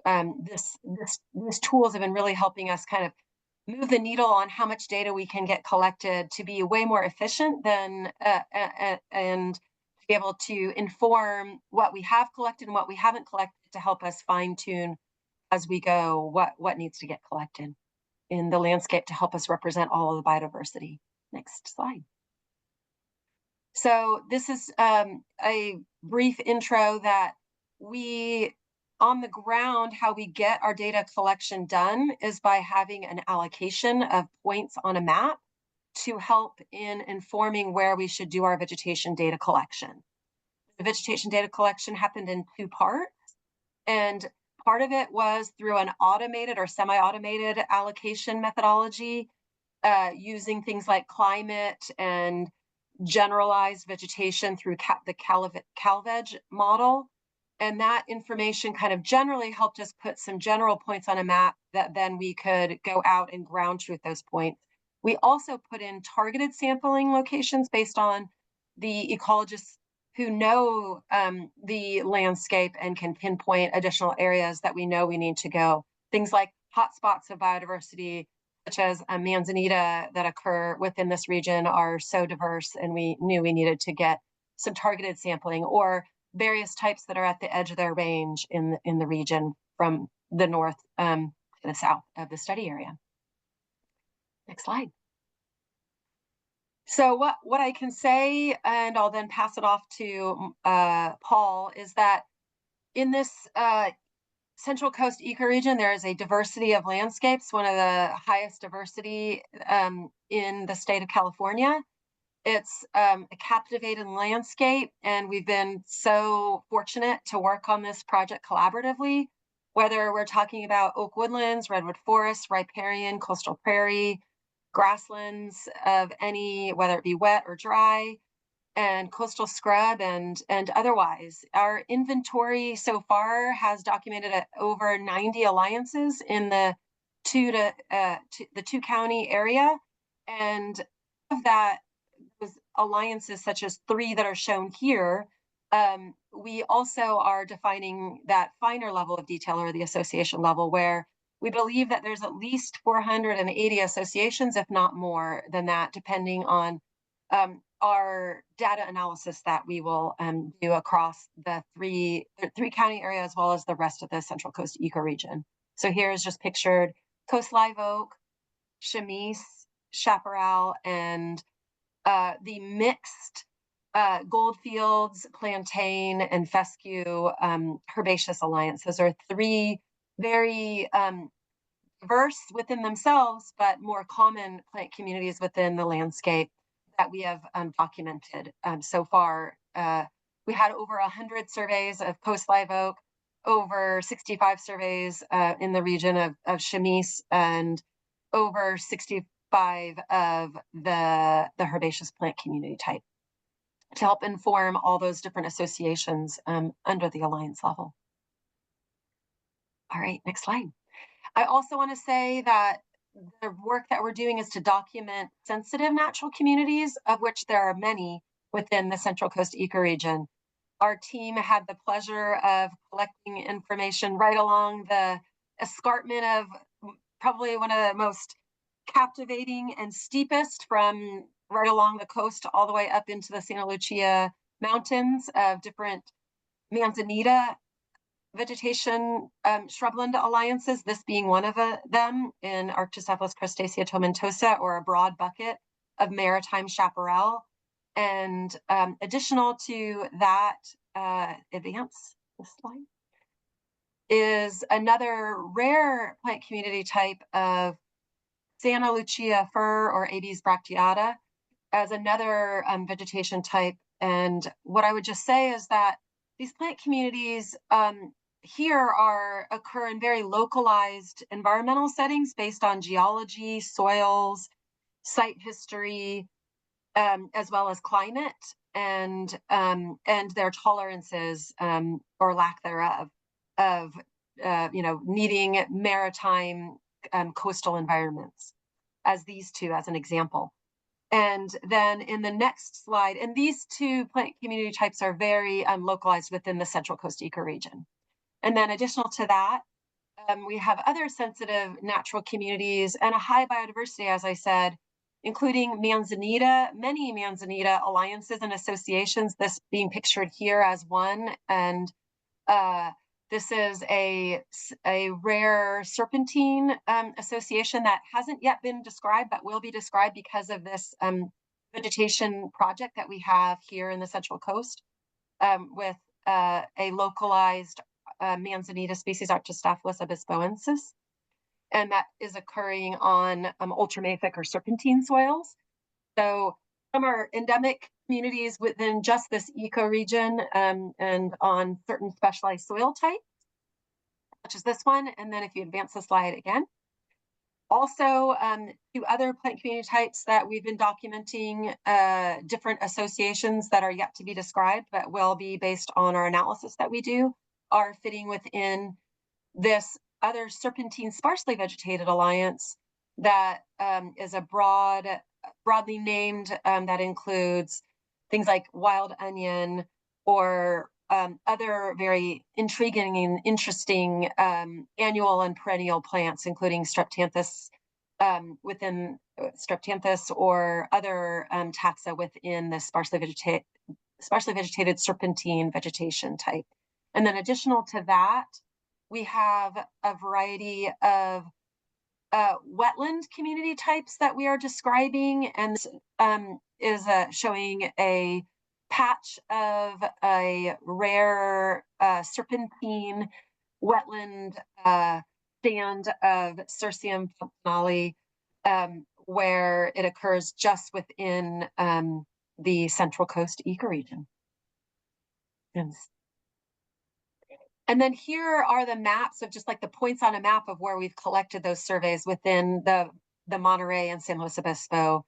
Speaker 3: These tools have been really helping us kind of move the needle on how much data we can get collected to be way more efficient than and to be able to inform what we have collected and what we haven't collected to help us fine tune as we go what needs to get collected in the landscape to help us represent all of the biodiversity. Next slide. So this is a brief intro that we, on the ground, how we get our data collection done is by having an allocation of points on a map to help in informing where we should do our vegetation data collection. The vegetation data collection happened in 2 parts, and part of it was through an automated or semi-automated allocation methodology using things like climate and generalized vegetation through the CalVeg model. And that information kind of generally helped us put some general points on a map that then we could go out and ground truth those points. We also put in targeted sampling locations based on the ecologists who know the landscape and can pinpoint additional areas that we know we need to go. Things like hotspots of biodiversity, such as manzanita that occur within this region, are so diverse, and we knew we needed to get some targeted sampling, or various types that are at the edge of their range in the region from the north to the south of the study area. Next slide. So what I can say, and I'll then pass it off to Paul, is that in this Central Coast ecoregion, there is a diversity of landscapes, one of the highest diversity in the state of California. It's a captivating landscape, and we've been so fortunate to work on this project collaboratively, whether we're talking about oak woodlands, redwood forests, riparian, coastal prairie, grasslands of any, whether it be wet or dry, and coastal scrub and otherwise. Our inventory so far has documented over 90 alliances in the two county area, and of that, those alliances, such as 3 that are shown here, we also are defining that finer level of detail, or the association level, where we believe that there's at least 480 associations, if not more than that, depending on our data analysis that we will do across the three county area, as well as the rest of the Central Coast ecoregion. So here is just pictured coast live oak, chamise, chaparral, and the mixed goldfields, plantain, and fescue herbaceous alliance. Those are 3 very diverse within themselves, but more common plant communities within the landscape that we have documented so far. We had over 100 surveys of coast live oak, over 65 surveys in the region of chamise, and over 65 of the herbaceous plant community type, to help inform all those different associations under the alliance level. All right, next slide. I also want to say that the work that we're doing is to document sensitive natural communities, of which there are many within the Central Coast ecoregion. Our team had the pleasure of collecting information right along the escarpment of probably one of the most captivating and steepest, from right along the coast all the way up into the Santa Lucia Mountains, of different manzanita vegetation shrubland alliances, this being one of them in Arctocephalus crustacea tomentosa, or a broad bucket of maritime chaparral. And additional to that, advance this slide, is another rare plant community type of Santa Lucia fir, or Abies bracteata, as another vegetation type. And what I would just say is that these plant communities here occur in very localized environmental settings based on geology, soils, site history, as well as climate, and their tolerances or lack thereof of needing maritime coastal environments, as these 2 as an example. And then in the next slide, and these 2 plant community types are very localized within the Central Coast ecoregion. And then additional to that, we have other sensitive natural communities and a high biodiversity, as I said, including many manzanita alliances and associations, this being pictured here as one. And This is a rare serpentine association that hasn't yet been described, but will be described because of this vegetation project that we have here in the Central Coast with a localized Manzanita species, Archistaphylos abyspoensis, and that is occurring on ultramafic or serpentine soils. So some are endemic communities within just this ecoregion and on certain specialized soil types, such as this one. And then if you advance the slide again, also 2 other plant community types that we've been documenting, different associations that are yet to be described, but will be based on our analysis that we do, are fitting within this other serpentine sparsely vegetated alliance that is a broadly named that includes things like wild onion or other very intriguing and interesting annual and perennial plants, including Streptanthus within Streptanthus or other taxa within the sparsely vegetated serpentine vegetation type. And then additional to that, we have a variety of wetland community types that we are describing, and is showing a patch of a rare serpentine wetland stand of Cirsium functionale, where it occurs just within the Central Coast ecoregion. And then here are the maps of just like the points on a map of where we've collected those surveys within the Monterey and San Luis Obispo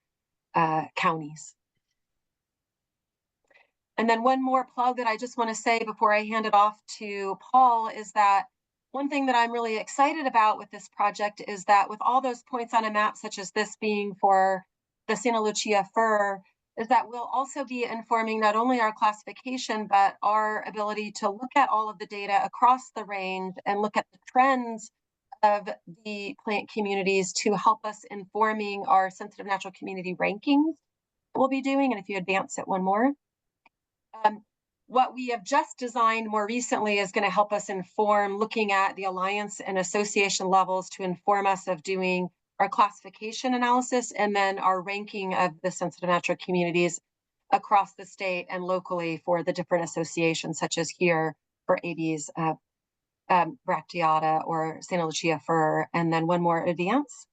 Speaker 3: counties. And then one more plug that I just want to say before I hand it off to Paul is that one thing that I'm really excited about with this project is that with all those points on a map, such as this being for the Santa Lucia fir, is that we'll also be informing not only our classification, but our ability to look at all of the data across the range and look at the trends of the plant communities to help us informing our sensitive natural community rankings we'll be doing. And if you advance it one more. What we have just designed more recently is going to help us inform looking at the alliance and association levels to inform us of doing our classification analysis and then our ranking of the sensitive natural communities across the state and locally for the different associations, such as here for Abies bracteata or Santa Lucia fir, and then one more advance.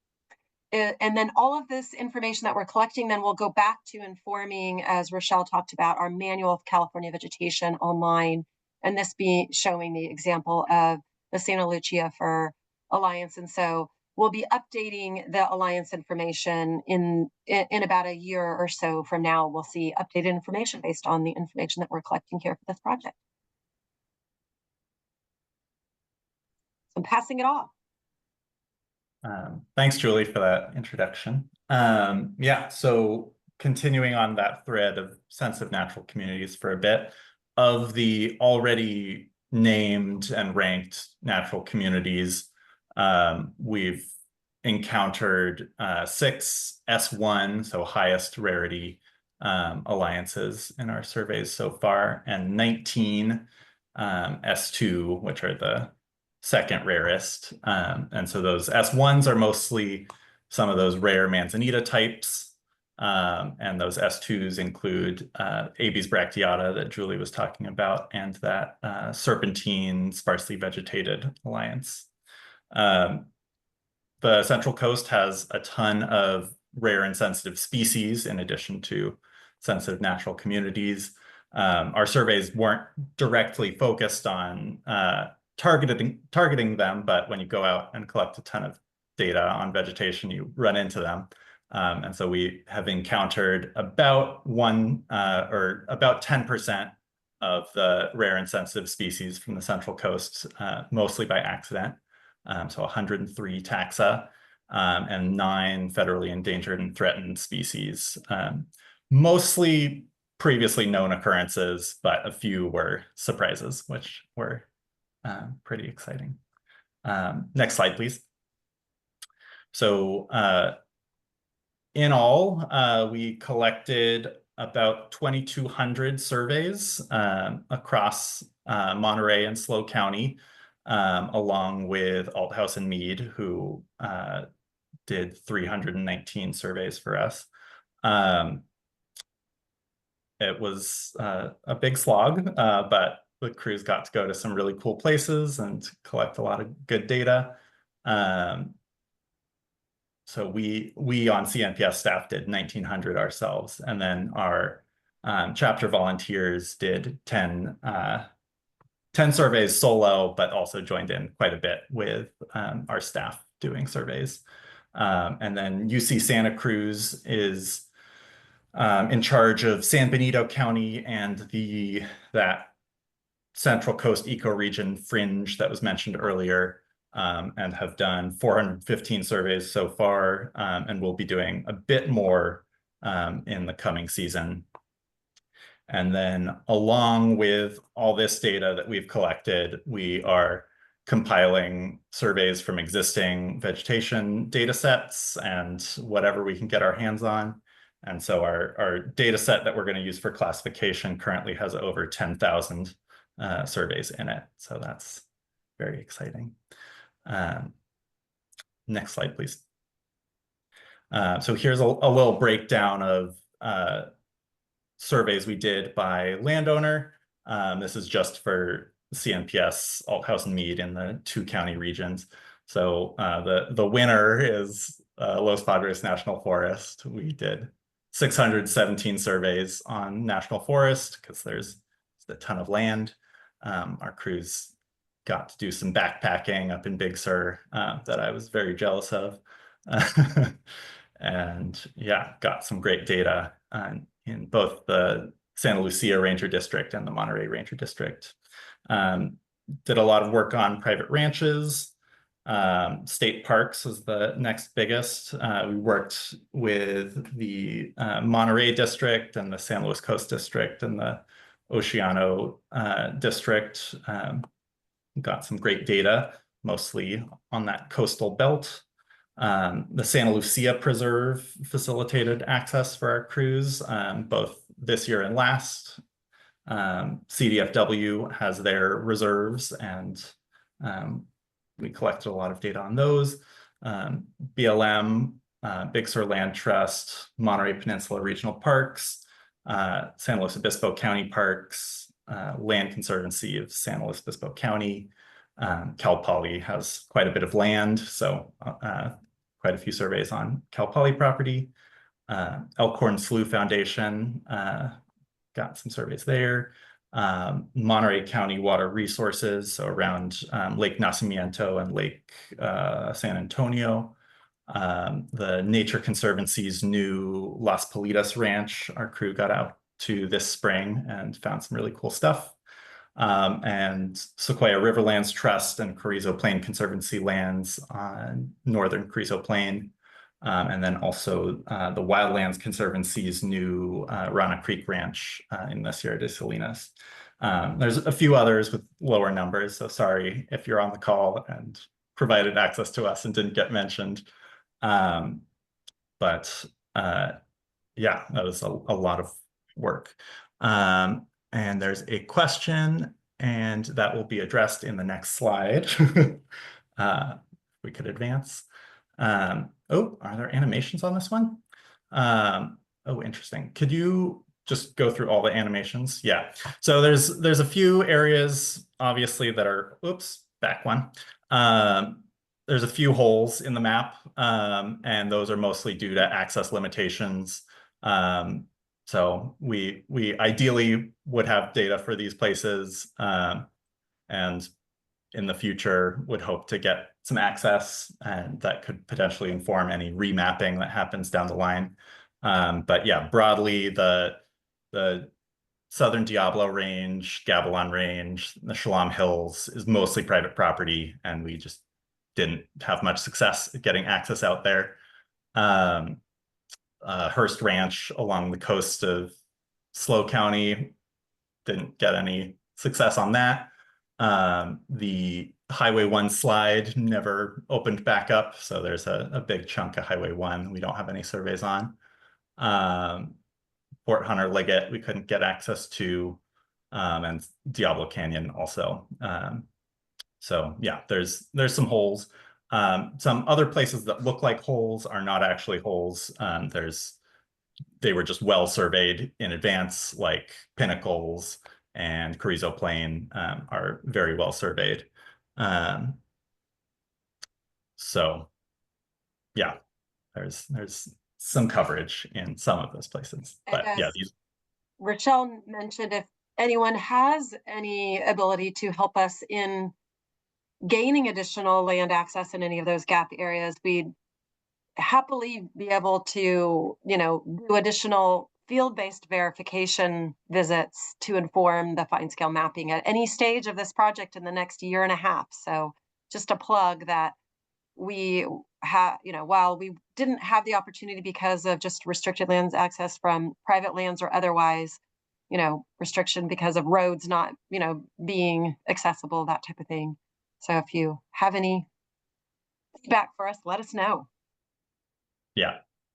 Speaker 3: And then all of this information that we're collecting then will go back to informing, as Rochelle talked about, our manual of California vegetation online, and this be showing the example of the Santa Lucia fir alliance. And so we'll be updating the alliance information in about a year or so from now. We'll see updated information based on the information that we're collecting here for this project. So I'm passing it off.
Speaker 6: Thanks, Julie, for that introduction. Yeah, so continuing on that thread of sensitive natural communities for a bit, of the already named and ranked natural communities, we've encountered 6 S1, so highest rarity alliances in our surveys so far, and 19 S2, which are the second rarest. And so those S1s are mostly some of those rare Manzanita types. And those S2s include Abies bracteata that Julie was talking about, and that serpentine sparsely vegetated alliance. The Central Coast has a ton of rare and sensitive species in addition to sensitive natural communities. Our surveys weren't directly focused on targeting them, but when you go out and collect a ton of data on vegetation, you run into them. And so we have encountered about 10% of the rare and sensitive species from the Central Coast, mostly by accident. So 103 taxa and 9 federally endangered and threatened species, mostly previously known occurrences, but a few were surprises, which were pretty exciting. Next slide, please. So in all, we collected about 2,200 surveys across Monterey and SLO County. along with Althouse and Mead, who did 319 surveys for us. It was a big slog, but the crews got to go to some really cool places and collect a lot of good data. So we on CNPS staff did 1,900 ourselves, and then our chapter volunteers did 10 surveys solo, but also joined in quite a bit with our staff doing surveys. And then UC Santa Cruz is in charge of San Benito County and that Central Coast ecoregion fringe that was mentioned earlier, and have done 415 surveys so far, and we'll be doing a bit more in the coming season. And then along with all this data that we've collected, we are compiling surveys from existing vegetation data sets and whatever we can get our hands on. And so our data set that we're going to use for classification currently has over 10,000 surveys in it. So that's very exciting. Next slide, please. So here's a little breakdown of surveys we did by landowner. This is just for CNPS, Althouse and Mead in the 2 county regions. So the winner is Los Padres National Forest. We did 617 surveys on National Forest because there's a ton of land. Our crews got to do some backpacking up in Big Sur that I was very jealous of. And yeah, got some great data in both the Santa Lucia Ranger District and the Monterey Ranger District. Did a lot of work on private ranches. State parks was the next biggest. We worked with the Monterey District and the San Luis Coast District and the Oceano District. Got some great data, mostly on that coastal belt. The Santa Lucia Preserve facilitated access for our crews, both this year and last. CDFW has their reserves, and we collected a lot of data on those. BLM, Big Sur Land Trust, Monterey Peninsula Regional Parks, San Luis Obispo County Parks, Land Conservancy of San Luis Obispo County. Cal Poly has quite a bit of land, so quite a few surveys on Cal Poly property. Elkhorn Slough Foundation got some surveys there. Monterey County Water Resources, so around Lake Nacimiento and Lake San Antonio. The Nature Conservancy's new Las Politas Ranch, our crew got out to this spring and found some really cool stuff. And Sequoia Riverlands Trust and Carrizo Plain Conservancy lands on northern Carrizo Plain. And then also the Wildlands Conservancy's new Rana Creek Ranch in the Sierra de Salinas. There's a few others with lower numbers, so sorry if you're on the call and provided access to us and didn't get mentioned. But yeah, that was a lot of work. And there's a question, and that will be addressed in the next slide. We could advance. Oh, are there animations on this one? Oh, interesting. Could you just go through all the animations? Yeah. So there's a few areas, obviously, that are, oops, back one. There's a few holes in the map, and those are mostly due to access limitations. So we ideally would have data for these places, and in the future would hope to get some access, and that could potentially inform any remapping that happens down the line. But yeah, broadly, the Southern Diablo Range, Gavilan Range, the Shalom Hills is mostly private property, and we just didn't have much success getting access out there. Hearst Ranch along the coast of Slow County, didn't get any success on that. The Highway 1 slide never opened back up, so there's a big chunk of Highway 1 we don't have any surveys on. Fort Hunter Liggett we couldn't get access to, and Diablo Canyon also. So yeah, there's some holes. Some other places that look like holes are not actually holes. They were just well surveyed in advance, like Pinnacles and Carrizo Plain are very well surveyed. So yeah, there's some coverage in some of those places. But
Speaker 3: And
Speaker 6: yeah,
Speaker 3: as Rochelle mentioned, if anyone has any ability to help us in gaining additional land access in any of those gap areas, we'd happily be able to, do additional field-based verification visits to inform the fine scale mapping at any stage of this project in the next year and a half. So just a plug that we have, while we didn't have the opportunity because of just restricted lands access from private lands or otherwise, restriction because of roads not, being accessible, that type of thing. So if you have any feedback for us, let us know.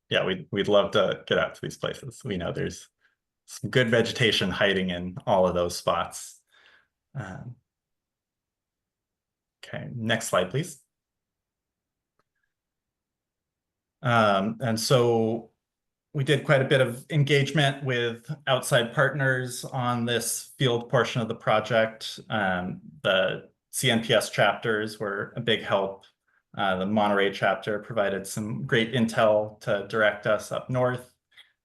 Speaker 6: yeah, we'd love to get out to these places. We know there's some good vegetation hiding in all of those spots. Okay, next slide, please. And so we did quite a bit of engagement with outside partners on this field portion of the project. The CNPS chapters were a big help. The Monterey chapter provided some great intel to direct us up north,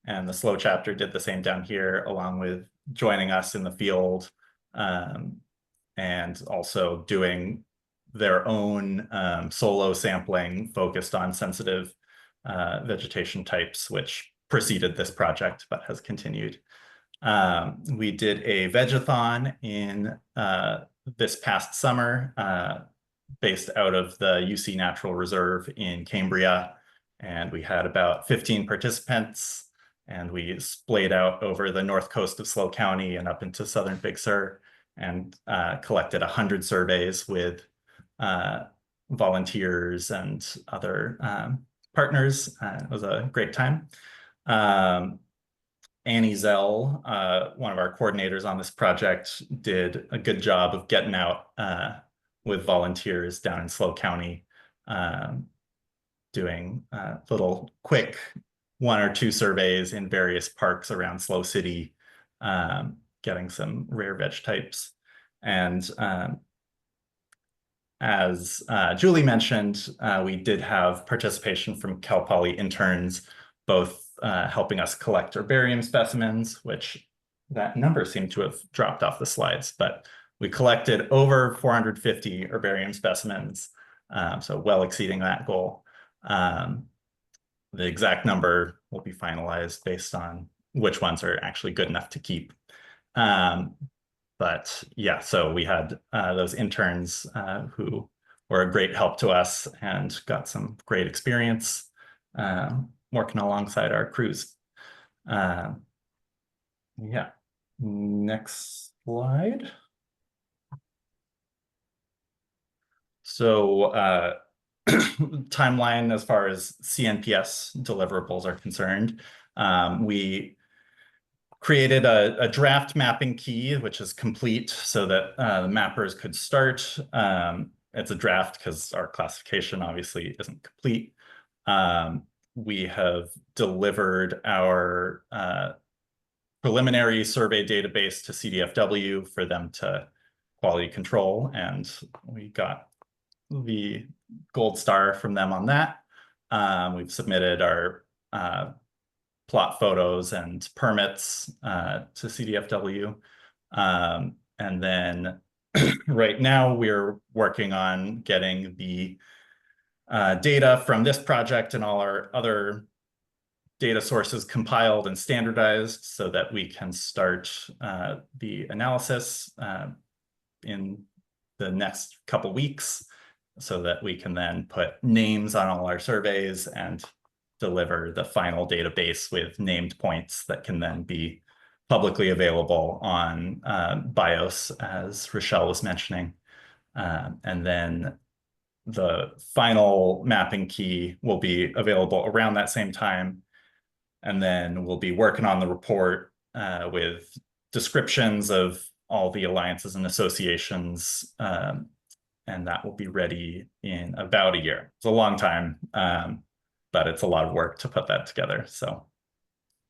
Speaker 6: and the SLO chapter did the same down here, along with joining us in the field, and also doing their own solo sampling focused on sensitive vegetation types, which preceded this project but has continued. We did a vegathon in this past summer based out of the UC Natural Reserve in Cambria, and we had about 15 participants, and we splayed out over the north coast of SLO County and up into southern Big Sur, and collected 100 surveys with volunteers and other partners. It was a great time. Annie Zell, one of our coordinators on this project, did a good job of getting out with volunteers down in SLO County, doing little quick 1 or 2 surveys in various parks around SLO City, getting some rare veg types. And as Julie mentioned, we did have participation from Cal Poly interns, both helping us collect herbarium specimens, which that number seemed to have dropped off the slides, but we collected over 450 herbarium specimens, so well exceeding that goal. The exact number will be finalized based on which ones are actually good enough to keep. But yeah, so we had those interns who were a great help to us and got some great experience working alongside our crews. Yeah, next slide. So timeline as far as CNPS deliverables are concerned, we created a draft mapping key, which is complete so that the mappers could start. It's a draft because our classification obviously isn't complete. We have delivered our preliminary survey database to CDFW for them to quality control, and we got the gold star from them on that. We've submitted our plot photos and permits to CDFW. And then right now we're working on getting the data from this project and all our other data sources compiled and standardized so that we can start the analysis in the next couple weeks, so that we can then put names on all our surveys and deliver the final database with named points that can then be publicly available on BIOS, as Rochelle was mentioning. And then the final mapping key will be available around that same time. And then we'll be working on the report with descriptions of all the alliances and associations and that will be ready in about a year. It's a long time, but it's a lot of work to put that together. So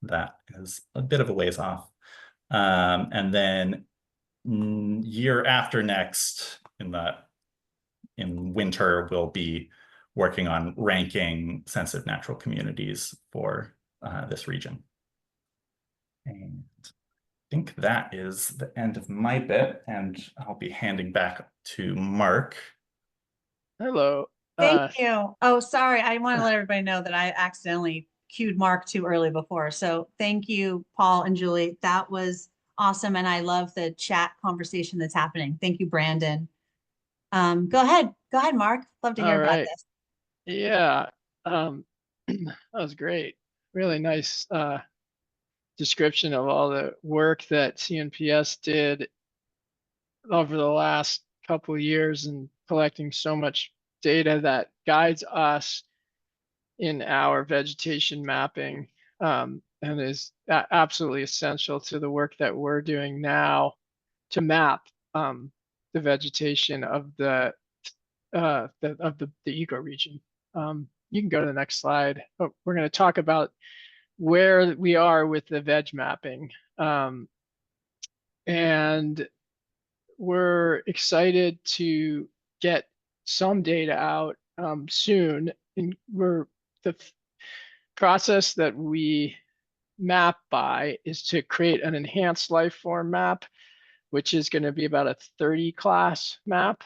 Speaker 6: that is a bit of a ways off. And then year after next, in winter, we'll be working on ranking sensitive natural communities for this region. And I think that is the end of my bit, and I'll be handing back to Mark.
Speaker 2: Hello.
Speaker 1: Thank you. Oh, sorry. I want to let everybody know that I accidentally cued Mark too early before. So thank you, Paul and Julie. That was awesome. And I love the chat conversation that's happening. Thank you, Brandon. Go ahead. Go ahead, Mark. Love to hear
Speaker 2: All
Speaker 1: about
Speaker 2: right.
Speaker 1: this.
Speaker 2: Yeah, that was great. Really nice description of all the work that CNPS did over the last couple of years and collecting so much data that guides us in our vegetation mapping, and is absolutely essential to the work that we're doing now to map the vegetation of the ecoregion. You can go to the next slide. Oh, we're going to talk about where we are with the veg mapping. And we're excited to get some data out soon. And the process that we map by is to create an enhanced life form map, which is going to be about a 30 class map,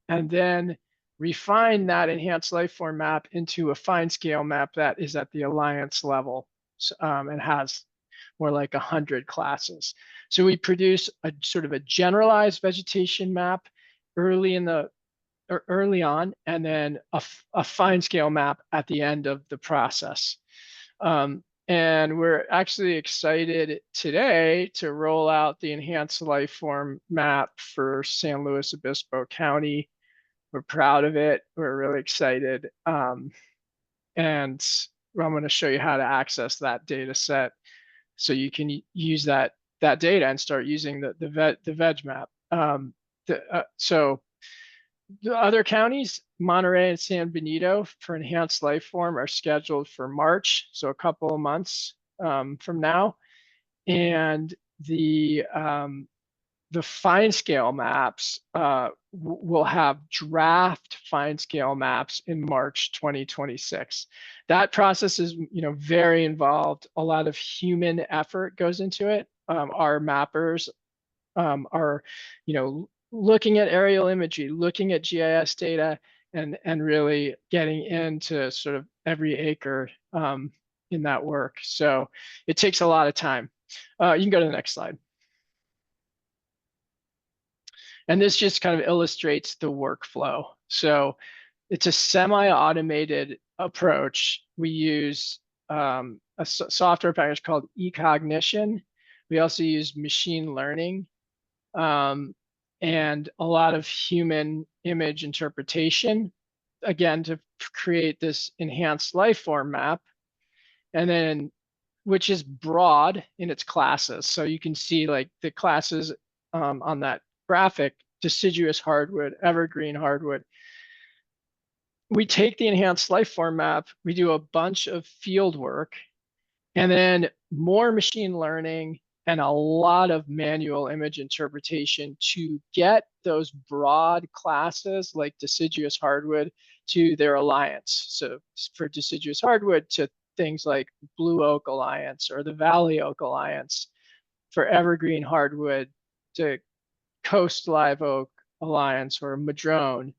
Speaker 2: and then refine that enhanced life form map into a fine scale map that is at the alliance level, and has more like 100 classes. So we produce a sort of a generalized vegetation map early on, and then a fine scale map at the end of the process. And we're actually excited today to roll out the enhanced life form map for San Luis Obispo County. We're proud of it. We're really excited. And I'm going to show you how to access that data set so you can use that data and start using the veg map. So the other counties, Monterey and San Benito, for enhanced life form are scheduled for March, so a couple of months from now. And the fine scale maps will have draft fine scale maps in March 2026. That process is, very involved. A lot of human effort goes into it. Our mappers are, looking at aerial imagery, looking at GIS data, and really getting into sort of every acre in that work. So it takes a lot of time. You can go to the next slide. And this just kind of illustrates the workflow. So it's a semi-automated approach. We use a software package called eCognition. We also use machine learning and a lot of human image interpretation, again, to create this enhanced life form map, and then which is broad in its classes. So you can see like the classes on that graphic: deciduous hardwood, evergreen hardwood. We take the enhanced life form map, we do a bunch of field work, and then more machine learning and a lot of manual image interpretation to get those broad classes like deciduous hardwood to their alliance. So for deciduous hardwood, to things like Blue Oak Alliance or the Valley Oak Alliance. For evergreen hardwood, to Coast Live Oak Alliance or Madrone.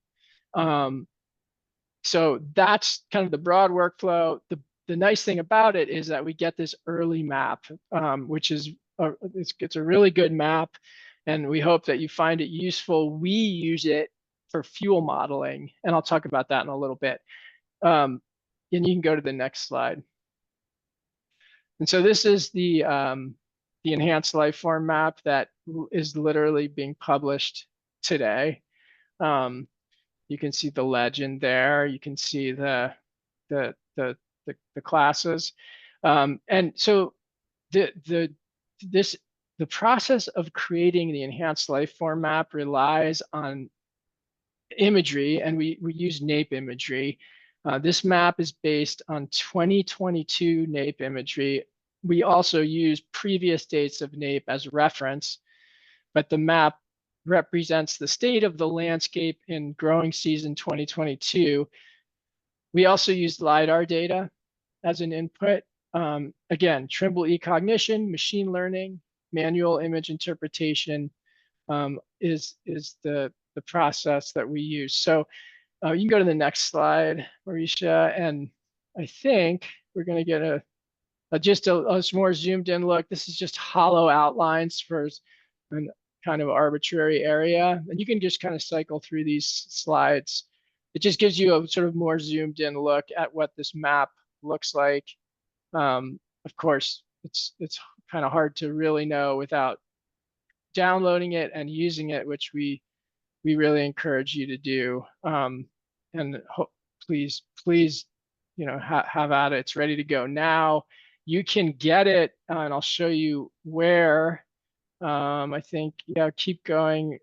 Speaker 2: So that's kind of the broad workflow. The nice thing about it is that we get this early map, which is it's a really good map, and we hope that you find it useful. We use it for fuel modeling, and I'll talk about that in a little bit. And you can go to the next slide. And so this is the enhanced life form map that is literally being published today. You can see the legend there. You can see the classes, and so the process of creating the enhanced life form map relies on imagery, and we use NAEP imagery. This map is based on 2022 NAEP imagery. We also use previous dates of NAEP as reference, but the map represents the state of the landscape in growing season 2022. We also used LiDAR data as an input. Again, Trimble eCognition, machine learning, manual image interpretation is the process that we use. So you can go to the next slide, Marisha, and I think we're going to get a more zoomed in look. This is just hollow outlines for a kind of arbitrary area, and you can just kind of cycle through these slides. It just gives you a sort of more zoomed in look at what this map looks like. Of course, it's kind of hard to really know without downloading it and using it, which we really encourage you to do. And please, have at it. It's ready to go now. You can get it, and I'll show you where. I think, yeah, keep going.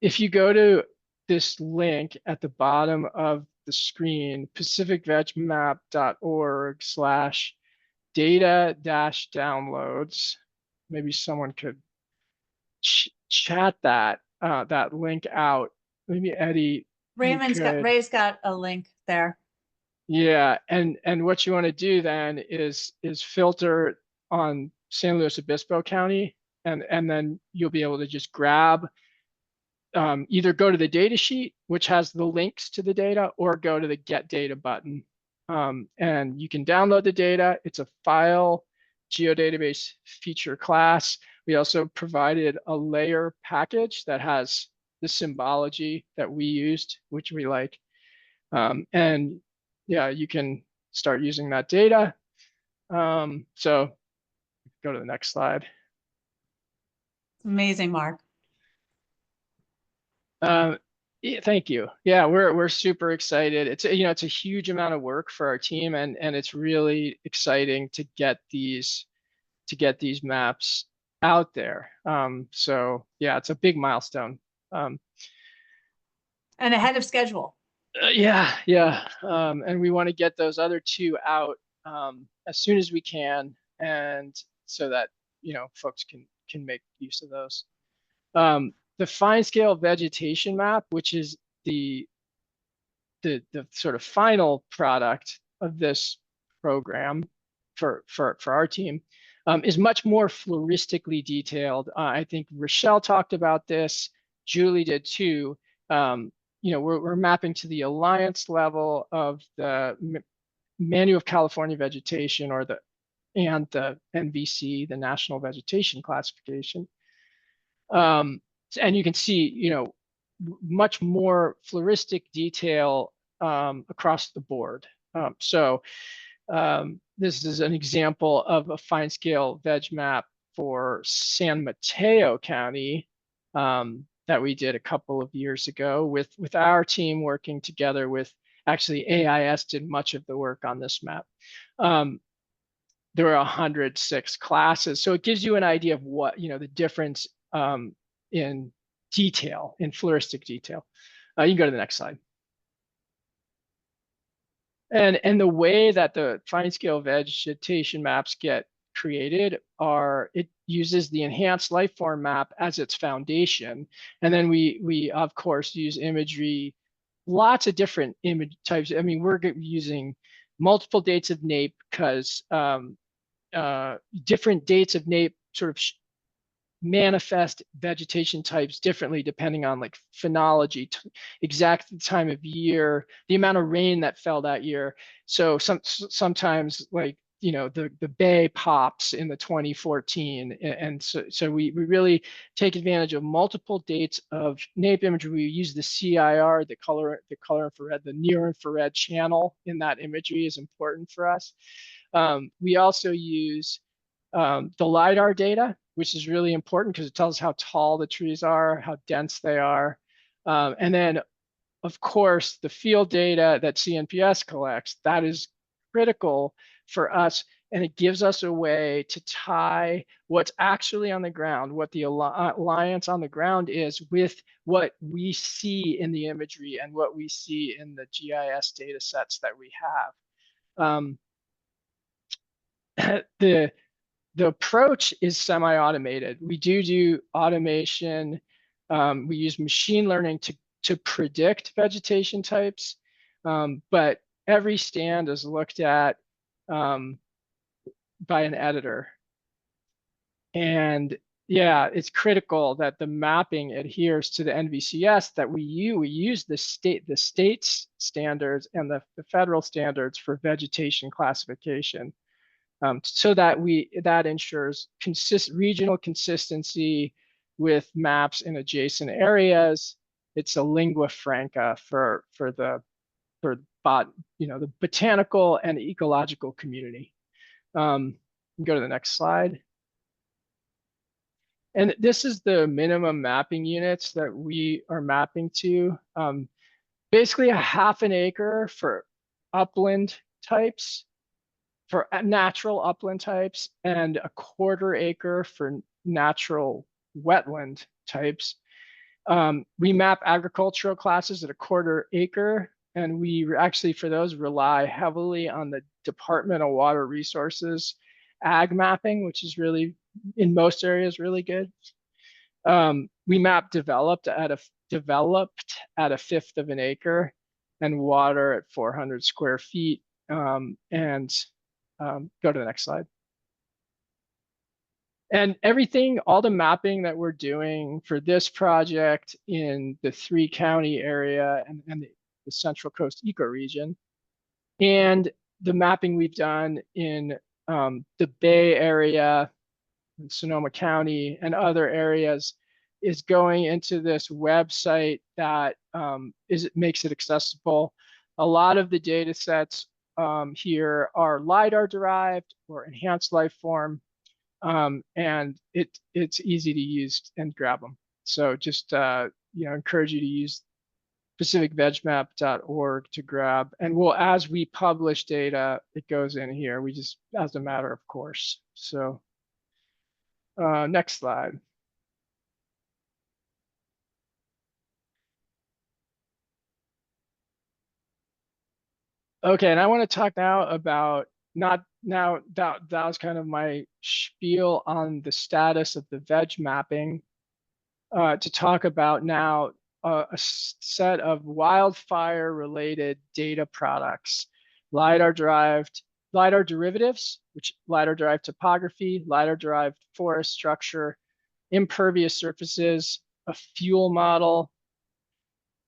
Speaker 2: If you go to this link at the bottom of the screen, pacificvegmap.org/data-downloads, maybe someone could chat that link out. Maybe Eddie.
Speaker 1: Ray's got a link there.
Speaker 2: Yeah, and what you want to do then is filter on San Luis Obispo County, and then you'll be able to just grab, either go to the data sheet, which has the links to the data, or go to the Get Data button. And you can download the data. It's a file geodatabase feature class. We also provided a layer package that has the symbology that we used, which we like. And yeah, you can start using that data. So go to the next slide.
Speaker 1: Amazing, Mark.
Speaker 2: Yeah, thank you. Yeah, we're super excited. It's a huge amount of work for our team, and it's really exciting to get these maps out there. So yeah, it's a big milestone.
Speaker 1: And ahead of schedule.
Speaker 2: Yeah. And we want to get those other two out as soon as we can, and so that folks can make use of those. The fine scale vegetation map, which is the sort of final product of this program for our team, is much more floristically detailed. I think Rochelle talked about this. Julie did too. We're mapping to the alliance level of the Manual of California Vegetation, and the NVC, the National Vegetation Classification. And you can see, much more floristic detail across the board. This is an example of a fine scale veg map for San Mateo County that we did a couple of years ago with our team working together with, actually AIS did much of the work on this map. There were 106 classes. So it gives you an idea of what, the difference in detail, in floristic detail. You can go to the next slide. And the way that the fine scale vegetation maps get created it uses the enhanced life form map as its foundation. And then we of course use imagery, lots of different image types. I mean, we're using multiple dates of NAEP because different dates of NAEP sort of manifest vegetation types differently depending on like phenology, exact time of year, the amount of rain that fell that year. So sometimes like the bay pops in the 2014, and so we really take advantage of multiple dates of NAEP imagery. We use the CIR, the color infrared, the near infrared channel in that imagery is important for us. We also use the LiDAR data, which is really important because it tells us how tall the trees are, how dense they are. And then, of course, the field data that CNPS collects, that is critical for us And it gives us a way to tie what's actually on the ground, what the alliance on the ground is, with what we see in the imagery and what we see in the GIS data sets that we have. The approach is semi-automated. We do automation. We use machine learning to predict vegetation types, but every stand is looked at by an editor. And yeah, it's critical that the mapping adheres to the NVCS that we use the state's standards and the federal standards for vegetation classification, so that that ensures regional consistency with maps in adjacent areas. It's a lingua franca for the botanical and ecological community. Go to the next slide. And this is the minimum mapping units that we are mapping to. Basically a half an acre for upland types, for natural upland types, and a quarter acre for natural wetland types. We map agricultural classes at a quarter acre, and we actually, for those, rely heavily on the Department of Water Resources ag mapping, which is really, in most areas, really good. We map developed at a fifth of an acre, and water at 400 square feet. Go to the next slide. And everything, all the mapping that we're doing for this project in the 3-county area and the Central Coast ecoregion, and the mapping we've done in the Bay Area, in Sonoma County, and other areas, is going into this website that makes it accessible. A lot of the data sets here are LiDAR derived or enhanced life form, and it's easy to use and grab them. So just encourage you to use pacificvegmap.org to grab, and as we publish data, it goes in here. We just, as a matter of course. So next slide. Okay, and I want to talk now about that was kind of my spiel on the status of the veg mapping, to talk about now a set of wildfire related data products, LiDAR derivatives, which LiDAR derived topography, LiDAR derived forest structure, impervious surfaces, a fuel model,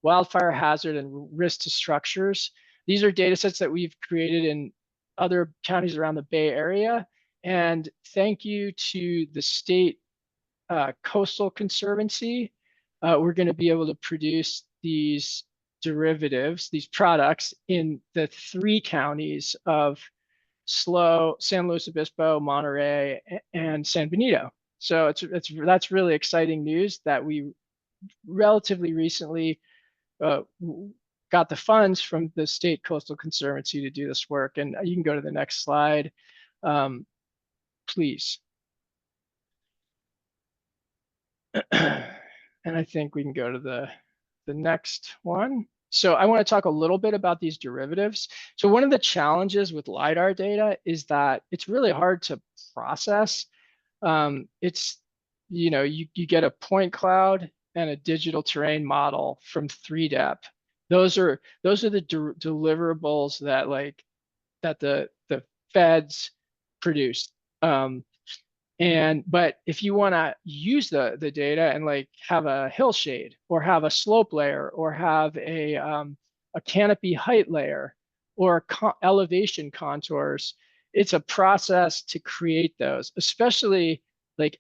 Speaker 2: wildfire hazard and risk to structures. These are data sets that we've created in other counties around the Bay Area. And thank you to the state Coastal Conservancy, we're going to be able to produce these derivatives, these products, in the 3 counties of SLO, San Luis Obispo, Monterey, and San Benito. So that's really exciting news that we relatively recently got the funds from the State Coastal Conservancy to do this work. And you can go to the next slide, please. And I think we can go to the next one. So I want to talk a little bit about these derivatives. So one of the challenges with LiDAR data is that it's really hard to process. It's, you get a point cloud and a digital terrain model from 3Dep. Those are the deliverables that the feds produce. But if you want to use the data and have a hillshade, or have a slope layer, or have a canopy height layer, or elevation contours, it's a process to create those, especially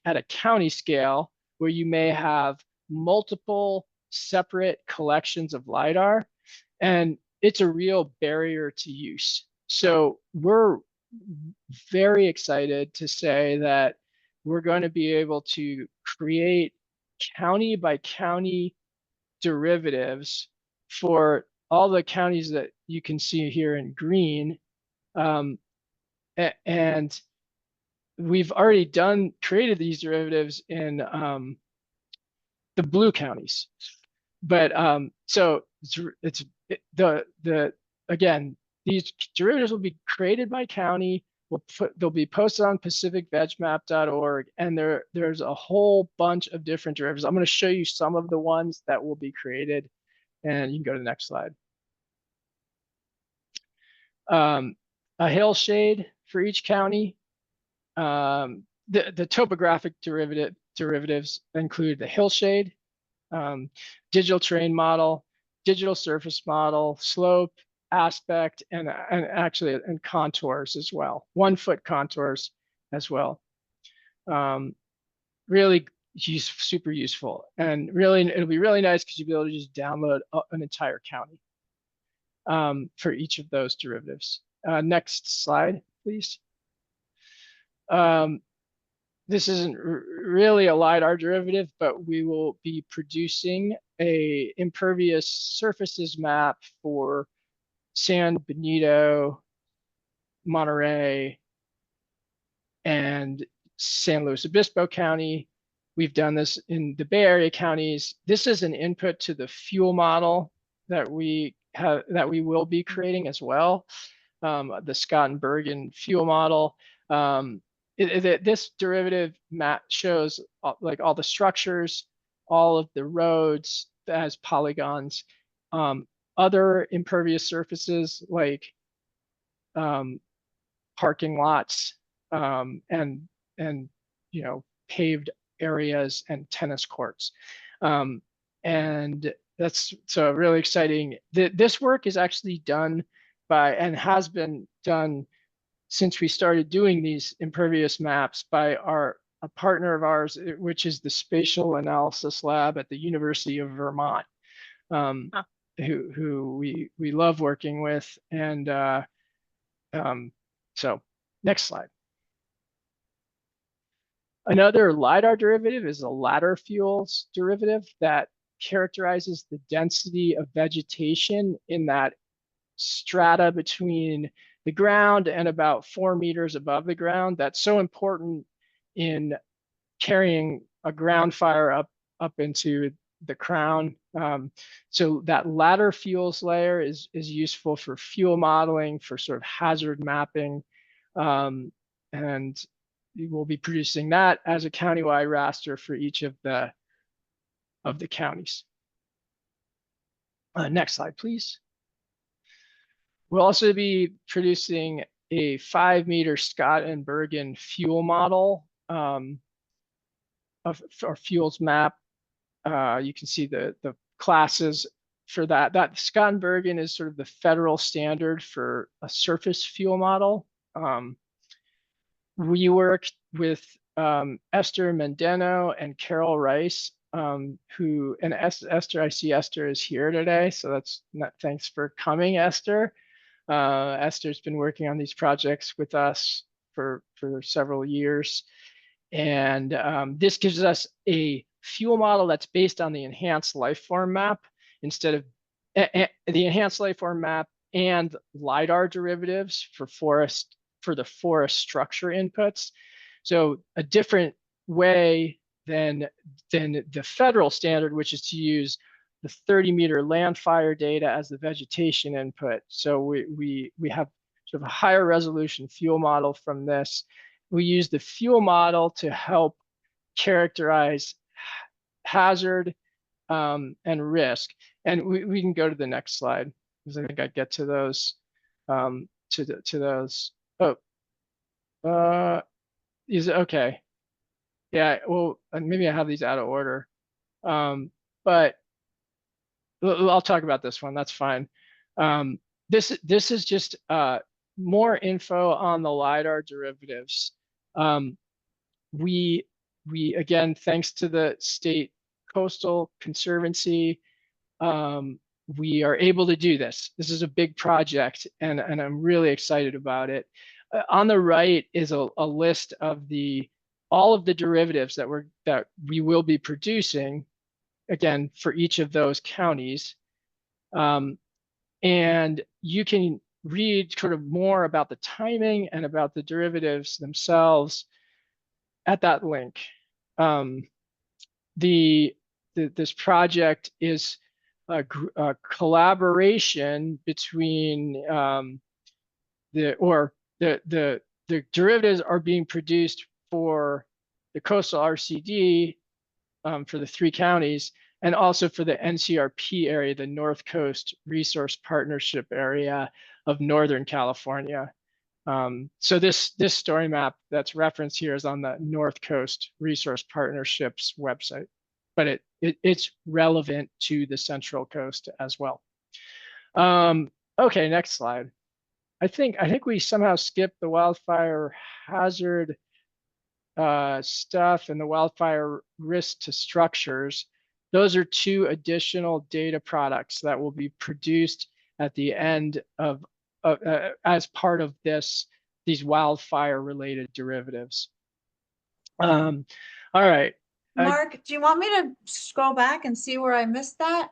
Speaker 2: at a county scale where you may have multiple separate collections of LiDAR, and it's a real barrier to use. So we're very excited to say that we're going to be able to create county by county derivatives for all the counties that you can see here in green, And we've already created these derivatives in the blue counties. But so again, these derivatives will be created by county. They'll be posted on pacificvegmap.org, and there's a whole bunch of different derivatives. I'm going to show you some of the ones that will be created, and you can go to the next slide. A hill shade for each county. The topographic derivatives include the hillshade, digital terrain model, digital surface model, slope, aspect, and actually contours as well. 1 foot contours as well. Really super useful, and really it'll be really nice because you'll be able to just download an entire county for each of those derivatives. Next slide, please. This isn't really a LiDAR derivative, but we will be producing a impervious surfaces map for San Benito, Monterey, and San Luis Obispo County. We've done this in the Bay Area counties. This is an input to the fuel model that we will be creating as well, the Scott and Bergen fuel model. This derivative map shows like all the structures, all of the roads as polygons, other impervious surfaces like parking lots, and paved areas and tennis courts. And that's so really exciting. This work is actually done by, and has been done since we started doing these impervious maps, by a partner of ours, which is the Spatial Analysis Lab at the University of Vermont, who we love working with. And so next slide. Another LiDAR derivative is a ladder fuels derivative that characterizes the density of vegetation in that strata between the ground and about 4 meters above the ground. That's so important in carrying a ground fire up into the crown. So that ladder fuels layer is useful for fuel modeling, for sort of hazard mapping, and we will be producing that as a countywide raster for each of the counties. Next slide, please. We'll also be producing a 5-meter Scott and Bergen fuel model of our fuels map. You can see the classes for that. That Scott and Bergen is sort of the federal standard for a surface fuel model. We worked with Esther Mendeno and Carol Rice, Esther, I see Esther is here today, so thanks for coming, Esther. Esther's been working on these projects with us for several years. And this gives us a fuel model that's based on the enhanced lifeform map instead of the enhanced lifeform map and LiDAR derivatives for the forest structure inputs. So a different way than the federal standard, which is to use the 30-meter land fire data as the vegetation input. So we have sort of a higher resolution fuel model from this. We use the fuel model to help characterize hazard and risk. And we can go to the next slide, because I think I get to those. To those. Oh, is it okay? Yeah. Well, maybe I have these out of order, but I'll talk about this one. That's fine. This is just more info on the LiDAR derivatives. We again, thanks to the State Coastal Conservancy, we are able to do this. This is a big project, and I'm really excited about it. On the right is a list of all of the derivatives that we will be producing, again, for each of those counties. And you can read sort of more about the timing and about the derivatives themselves at that link. This project is a collaboration between the derivatives are being produced for the coastal RCD for the 3 counties, and also for the NCRP area, the North Coast Resource Partnership area of Northern California. So this story map that's referenced here is on the North Coast Resource Partnerships website, but it's relevant to the Central Coast as well. Okay, next slide. I think we somehow skipped the wildfire hazard stuff and the wildfire risk to structures. Those are 2 additional data products that will be produced at the end of as part of these wildfire related derivatives. All right.
Speaker 1: Mark, do you want me to scroll back and see where I missed that?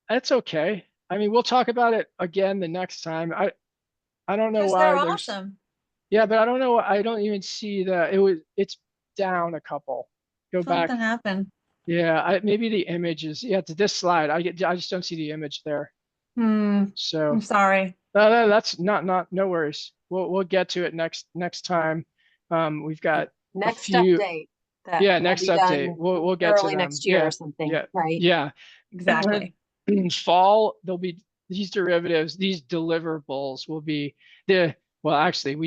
Speaker 2: That's okay. I mean, we'll talk about it again the next time. I don't know
Speaker 1: Because
Speaker 2: why
Speaker 1: they're
Speaker 2: there's
Speaker 1: awesome.
Speaker 2: yeah, but I don't know. I don't even see it's down a couple. Go back.
Speaker 1: Something happened.
Speaker 2: Yeah, maybe the image is to this slide. I just don't see the image there. So
Speaker 1: I'm sorry.
Speaker 2: that's no worries. We'll get to it next time. We've got
Speaker 3: Next
Speaker 2: a few,
Speaker 3: update. That
Speaker 2: yeah,
Speaker 3: will
Speaker 2: next
Speaker 3: be
Speaker 2: update.
Speaker 3: done
Speaker 2: We'll get to
Speaker 3: early
Speaker 2: them.
Speaker 3: next year
Speaker 2: Yeah,
Speaker 3: or something,
Speaker 2: yeah,
Speaker 3: right?
Speaker 2: yeah.
Speaker 1: Exactly.
Speaker 2: In fall, there'll be these derivatives, these deliverables will be well, actually,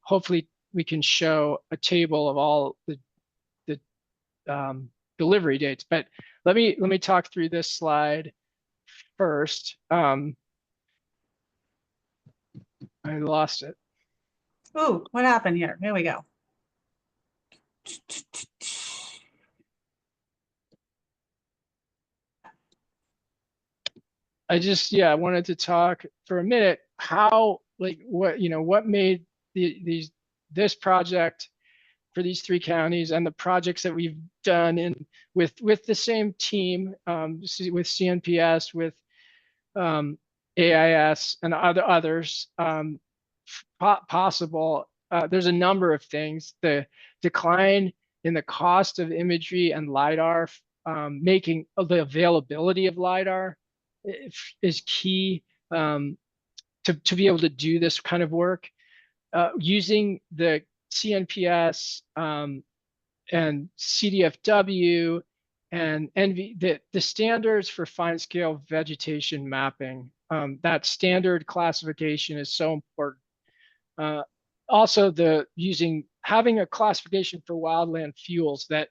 Speaker 2: hopefully we can show a table of all the delivery dates. But let me talk through this slide first. I lost it.
Speaker 1: Ooh, what happened here? Here we go.
Speaker 2: I just wanted to talk for a minute how what made this project for these 3 counties and the projects that we've done with the same team, with CNPS, with AIS and others possible. There's a number of things. The decline in the cost of imagery and LiDAR, making the availability of LiDAR is key to be able to do this kind of work. Using the CNPS and CDFW and the standards for fine scale vegetation mapping. That standard classification is so important. Also, having a classification for wildland fuels that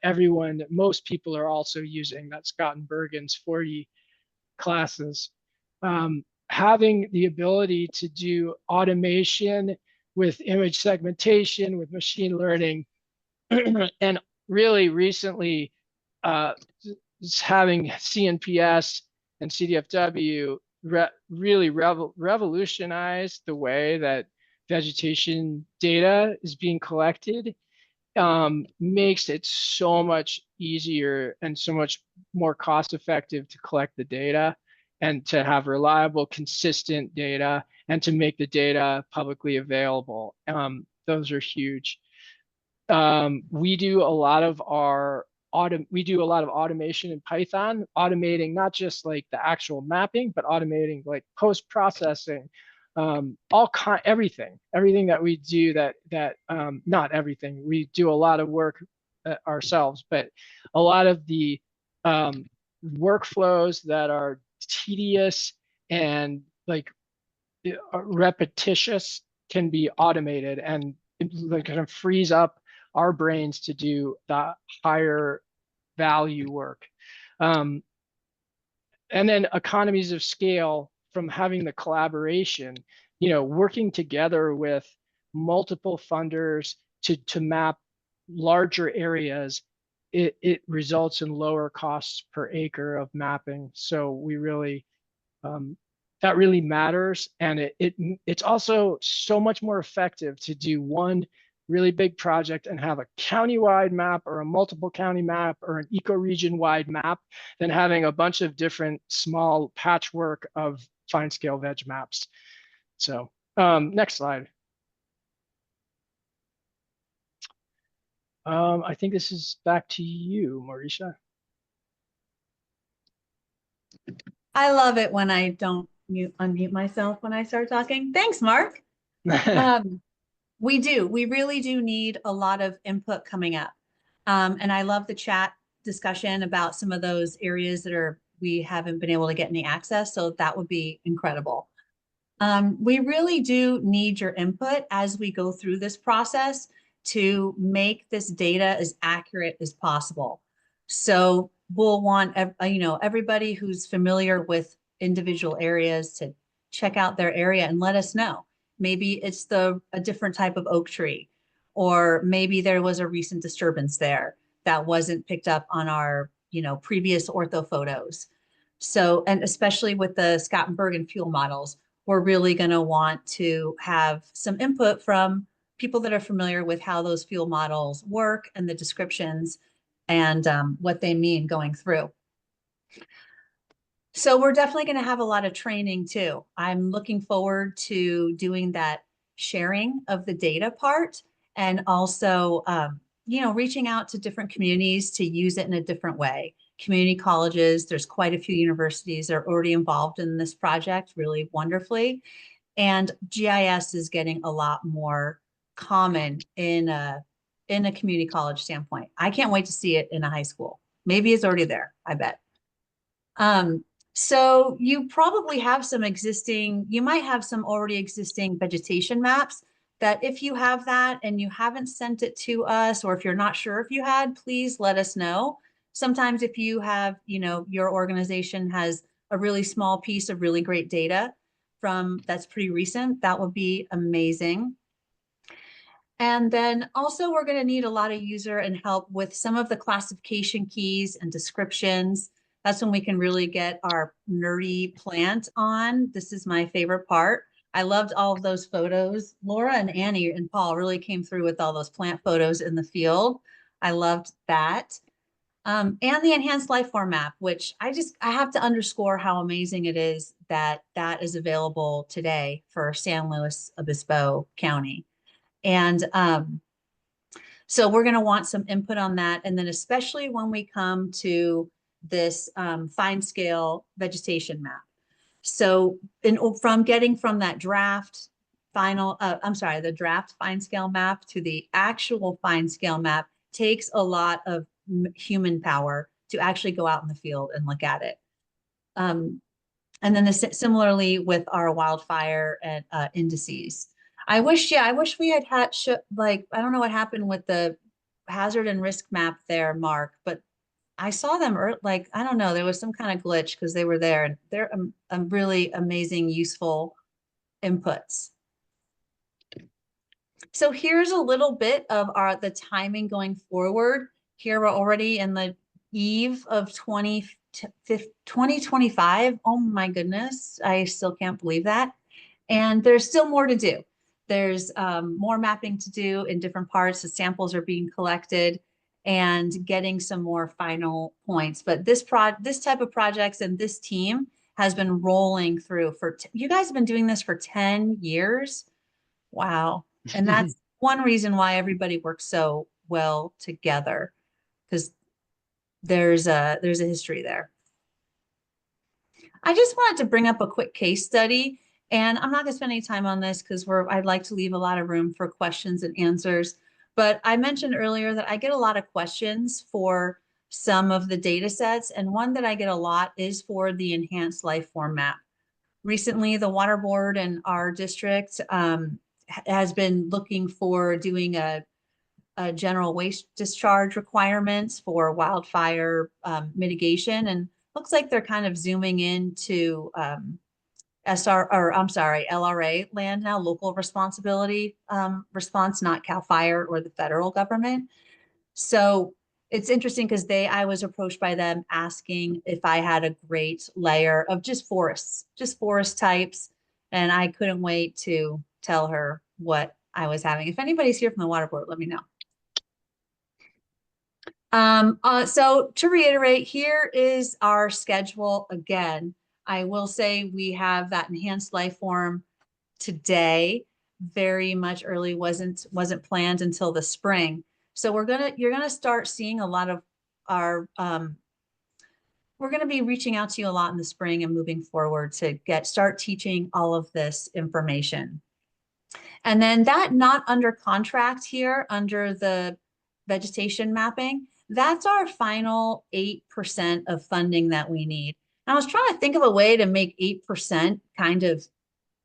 Speaker 2: most people are also using. That's Scott and Bergen's 40 classes. Having the ability to do automation with image segmentation, with machine learning, and really recently having CNPS and CDFW really revolutionized the way that vegetation data is being collected, makes it so much easier and so much more cost effective to collect the data and to have reliable, consistent data and to make the data publicly available. Those are huge. We do a lot of automation in Python, automating not just like the actual mapping, but automating like post-processing, everything that we do not everything. We do a lot of work ourselves, but a lot of the workflows that are tedious and like repetitious can be automated, and it kind of frees up our brains to do the higher value work. And then economies of scale from having the collaboration, working together with multiple funders to map larger areas, it results in lower costs per acre of mapping. So we really, that really matters. And it's also so much more effective to do one really big project and have a county-wide map or a multiple county map or an ecoregion-wide map than having a bunch of different small patchwork of fine scale veg maps. So next slide. I think this is back to you, Marisha.
Speaker 1: I love it when I don't unmute myself when I start talking. Thanks, Mark. We really do need a lot of input coming up. And I love the chat discussion about some of those areas that we haven't been able to get any access. So that would be incredible. We really do need your input as we go through this process to make this data as accurate as possible. So we'll want, everybody who's familiar with individual areas to check out their area and let us know. Maybe it's a different type of oak tree, or maybe there was a recent disturbance there that wasn't picked up on our, previous ortho photos. So, and especially with the Scott and Bergen fuel models, we're really going to want to have some input from people that are familiar with how those fuel models work and the descriptions and what they mean going through. So we're definitely going to have a lot of training too. I'm looking forward to doing that sharing of the data part, and also, reaching out to different communities to use it in a different way. Community colleges, there's quite a few universities that are already involved in this project really wonderfully. And GIS is getting a lot more common in a community college standpoint. I can't wait to see it in a high school. Maybe it's already there, I bet. So you probably have you might have some already existing vegetation maps that if you have that and you haven't sent it to us, or if you're not sure if you had, please let us know. Sometimes if you have, your organization has a really small piece of really great data that's pretty recent, that would be amazing. And then also we're going to need a lot of user and help with some of the classification keys and descriptions. That's when we can really get our nerdy plant on. This is my favorite part. I loved all of those photos. Laura and Annie and Paul really came through with all those plant photos in the field. I loved that. And the enhanced life form map, which I have to underscore how amazing it is that that is available today for San Luis Obispo County. And so we're going to want some input on that. And then especially when we come to this fine scale vegetation map. So from that draft the draft fine scale map to the actual fine scale map takes a lot of human power to actually go out in the field and look at it. And then similarly with our wildfire and indices. I wish we had I don't know what happened with the hazard and risk map there, Mark, but I saw them I don't know, there was some kind of glitch because they were there, and they're really amazing, useful inputs. So here's a little bit of the timing going forward. Here we're already in the eve of 2025. Oh my goodness, I still can't believe that. And there's still more to do. There's more mapping to do in different parts. The samples are being collected and getting some more final points. But this type of projects and this team has been rolling through you guys have been doing this for 10 years. Wow. And that's one reason why everybody works so well together, because there's a history there. I just wanted to bring up a quick case study, and I'm not going to spend any time on this because I'd like to leave a lot of room for questions and answers. But I mentioned earlier that I get a lot of questions for some of the data sets, and one that I get a lot is for the enhanced life form map. Recently, the water board in our district has been looking for doing a general waste discharge requirements for wildfire mitigation, and looks like they're kind of zooming into LRA land now, local responsibility response, not CAL FIRE or the federal government. So it's interesting because I was approached by them asking if I had a great layer of just forest types. And I couldn't wait to tell her what I was having. If anybody's here from the water board, let me know. So to reiterate, here is our schedule again. I will say we have that enhanced life form today. Very much early, wasn't planned until the spring. So you're gonna start seeing a lot of our we're going to be reaching out to you a lot in the spring and moving forward to start teaching all of this information. And then that not under contract here under the vegetation mapping, that's our final 8% of funding that we need. And I was trying to think of a way to make 8% kind of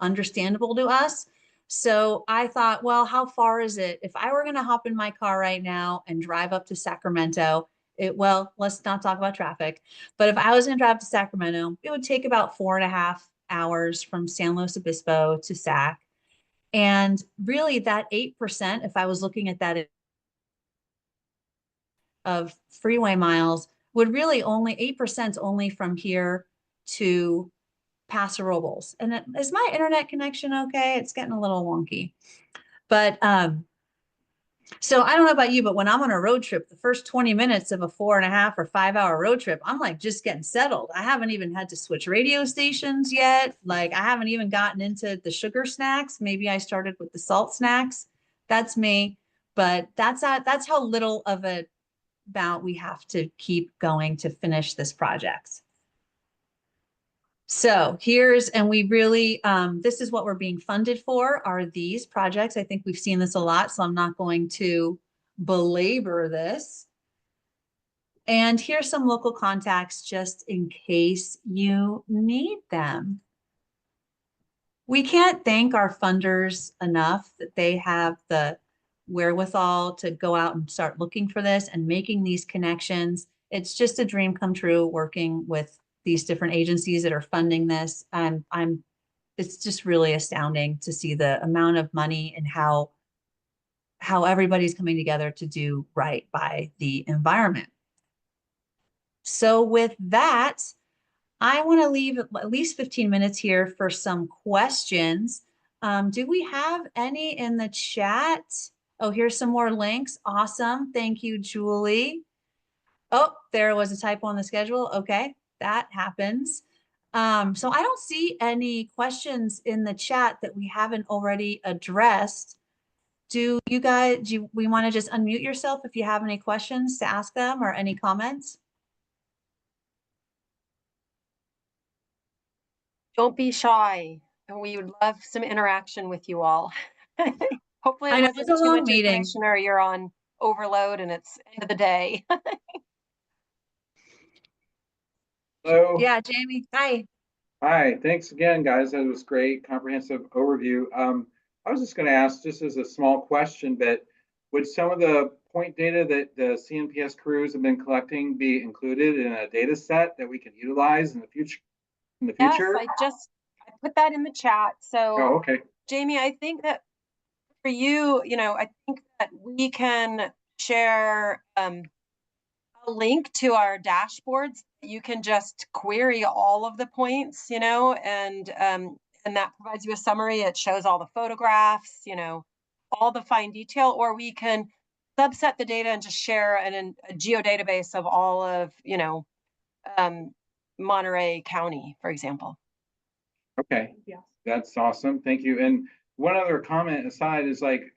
Speaker 1: understandable to us. So I thought, well, how far is it? If I were going to hop in my car right now and drive up to Sacramento, well, let's not talk about traffic, but if I was going to drive to Sacramento, it would take about 4.5 hours from San Luis Obispo to Sac. And really that 8%, if I was looking at that of freeway miles, would really only 8% only from here to Paso Robles. And is my internet connection okay? It's getting a little wonky. But so I don't know about you, but when I'm on a road trip, the first 20 minutes of a 4.5 or 5 hour road trip, I'm like just getting settled. I haven't even had to switch radio stations yet. Like I haven't even gotten into the sugar snacks. Maybe I started with the salt snacks. That's me. But that's how little of a bout we have to keep going to finish this project. So and we really, this is what we're being funded for, are these projects. I think we've seen this a lot, so I'm not going to belabor this. And here's some local contacts just in case you need them. We can't thank our funders enough that they have the wherewithal to go out and start looking for this and making these connections. It's just a dream come true working with these different agencies that are funding this. It's just really astounding to see the amount of money and how everybody's coming together to do right by the environment. So with that, I want to leave at least 15 minutes here for some questions. Do we have any in the chat? Oh, here's some more links. Awesome. Thank you, Julie. Oh, there was a typo on the schedule. Okay, that happens. So I don't see any questions in the chat that we haven't already addressed. Do you guys, we want to just unmute yourself if you have any questions to ask them or any comments?
Speaker 3: Don't be shy. And we would love some interaction with you all. Hopefully
Speaker 1: I
Speaker 3: it
Speaker 1: know
Speaker 3: wasn't
Speaker 1: it's a
Speaker 3: too
Speaker 1: long
Speaker 3: much
Speaker 1: meeting.
Speaker 3: information or you're on overload and it's end of the day.
Speaker 7: Hello.
Speaker 1: Yeah, Jamie. Hi.
Speaker 7: Hi. Thanks again, guys. That was great, comprehensive overview. I was just going to ask, just as a small question, but would some of the point data that the CNPS crews have been collecting be included in a data set that we can utilize in the future?
Speaker 3: Yes, I put that in the chat. So,
Speaker 7: Oh, okay.
Speaker 3: Jamie, I think that for you, I think that we can share a link to our dashboards. You can just query all of the points, and that provides you a summary. It shows all the photographs, all the fine detail, or we can subset the data and just share a geodatabase of all of, Monterey County, for example.
Speaker 7: Okay.
Speaker 3: Yeah.
Speaker 7: That's awesome. Thank you. And one other comment aside is like,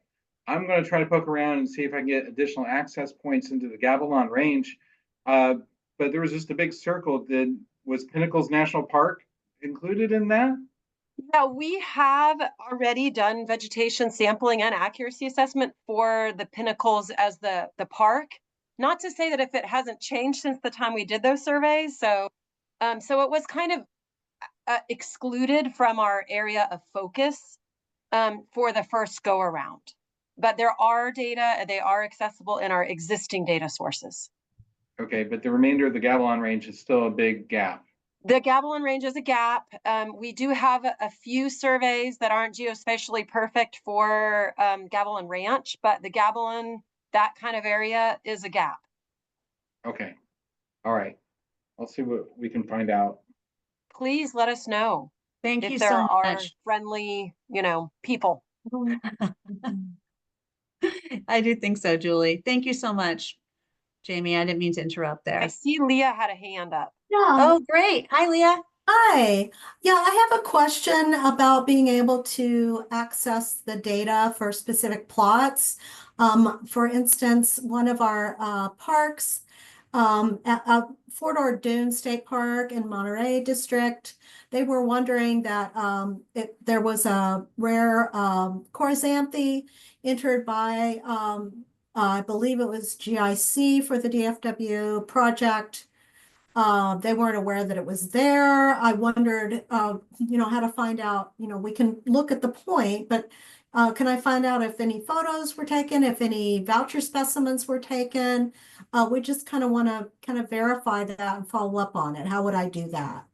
Speaker 7: I'm going to try to poke around and see if I can get additional access points into the Gavilan Range. But there was just a big circle. Was Pinnacles National Park included in that?
Speaker 3: Yeah, we have already done vegetation sampling and accuracy assessment for the Pinnacles as the park. Not to say that if it hasn't changed since the time we did those surveys. So it was kind of excluded from our area of focus for the first go around. But there are data, they are accessible in our existing data sources.
Speaker 7: Okay, but the remainder of the Gavilan Range is still a big gap.
Speaker 3: The Gavilan Range is a gap. We do have a few surveys that aren't geospatially perfect for Gavilan Ranch, but the Gavilan, that kind of area is a gap.
Speaker 7: Okay. All right. I'll see what we can find out.
Speaker 3: Please let us know.
Speaker 1: Thank you
Speaker 3: if there
Speaker 1: so
Speaker 3: are
Speaker 1: much.
Speaker 3: friendly, people.
Speaker 1: I do think so, Julie. Thank you so much, Jamie. I didn't mean to interrupt
Speaker 3: I
Speaker 1: there.
Speaker 3: see Leah had a hand up.
Speaker 8: Yeah.
Speaker 1: Oh, great. Hi, Leah.
Speaker 8: Hi. Yeah, I have a question about being able to access the data for specific plots. For instance, one of our parks, at Fort Ord State Park in Monterey District, they were wondering that there was a rare chrysanthemum entered by, I believe it was GIC for the DFW project. They weren't aware that it was there. I wondered, how to find out, we can look at the point, but can I find out if any photos were taken, if any voucher specimens were taken? We just kind of want to kind of verify that and follow up on it. How would I do that?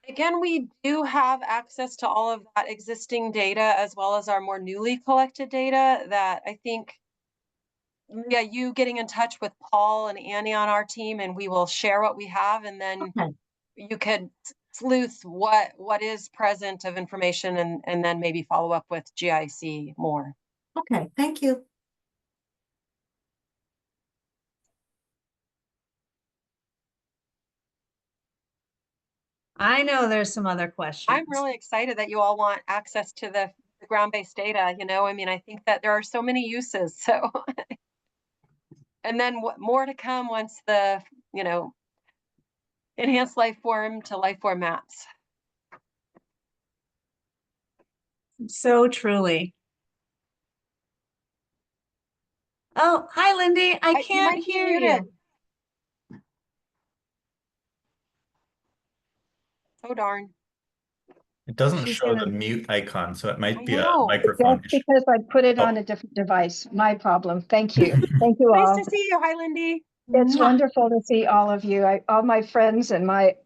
Speaker 3: Again, we do have access to all of that existing data as well as our more newly collected data that I think, yeah, you getting in touch with Paul and Annie on our team, and we will share what we have, and then
Speaker 8: Okay.
Speaker 3: you could sleuth what is present of information and then maybe follow up with GIC more.
Speaker 8: Okay, thank you.
Speaker 1: I know there's some other questions.
Speaker 3: I'm really excited that you all want access to the ground-based data. I mean, I think that there are so many uses. So, and then more to come once the, enhanced life form to life form maps.
Speaker 1: So truly. Oh, hi, Lindy. I
Speaker 3: You
Speaker 1: can't
Speaker 3: might be
Speaker 1: hear
Speaker 3: muted.
Speaker 1: you.
Speaker 3: Oh, darn.
Speaker 6: It doesn't
Speaker 1: She's
Speaker 6: show
Speaker 1: gonna-
Speaker 6: the mute icon, so it might
Speaker 3: I
Speaker 6: be a
Speaker 3: know.
Speaker 6: microphone
Speaker 9: That's
Speaker 6: issue.
Speaker 9: because I put it
Speaker 6: Oh.
Speaker 9: on a different device. My problem. Thank you. Thank you
Speaker 3: Nice
Speaker 9: all.
Speaker 3: to see you. Hi, Lindy.
Speaker 9: It's
Speaker 1: Mwah.
Speaker 9: wonderful to see all of you. All my friends and my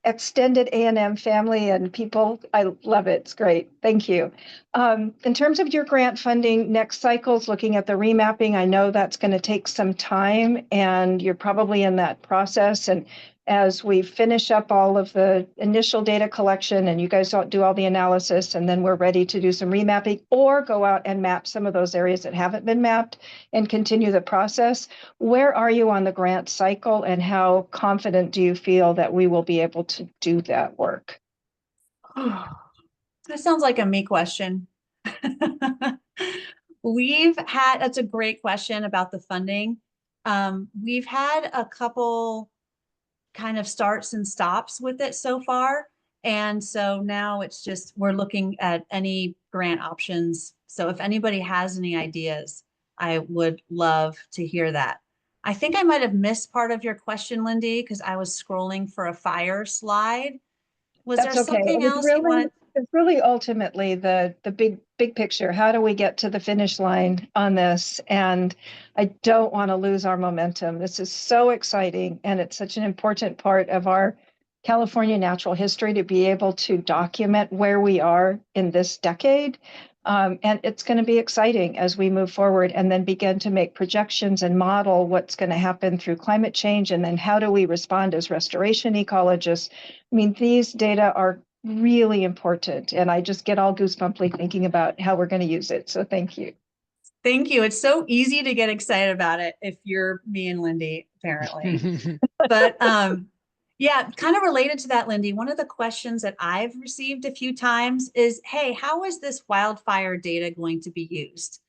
Speaker 9: extended A&M family and people. I love it. It's great. Thank you. In terms of your grant funding, next cycle's looking at the remapping. I know that's going to take some time, and you're probably in that process. And as we finish up all of the initial data collection and you guys do all the analysis, and then we're ready to do some remapping or go out and map some of those areas that haven't been mapped and continue the process. Where are you on the grant cycle, and how confident do you feel that we will be able to do that work?
Speaker 1: That sounds like a me question. That's a great question about the funding. We've had a couple kind of starts and stops with it so far. And so now it's just, we're looking at any grant options. So if anybody has any ideas, I would love to hear that. I think I might have missed part of your question, Lindy, because I was scrolling for a fire slide. Was
Speaker 9: That's
Speaker 1: there
Speaker 9: okay.
Speaker 1: something else you wanted?
Speaker 9: It's really ultimately the big picture. How do we get to the finish line on this? And I don't want to lose our momentum. This is so exciting, and it's such an important part of our California natural history to be able to document where we are in this decade. And it's going to be exciting as we move forward and then begin to make projections and model what's going to happen through climate change. And then how do we respond as restoration ecologists? I mean, these data are really important, and I just get all goosebumpy thinking about how we're going to use it. So thank you.
Speaker 1: Thank you. It's so easy to get excited about it if you're me and Lindy, apparently. But yeah, kind of related to that, Lindy, one of the questions that I've received a few times is, hey, how is this wildfire data going to be used?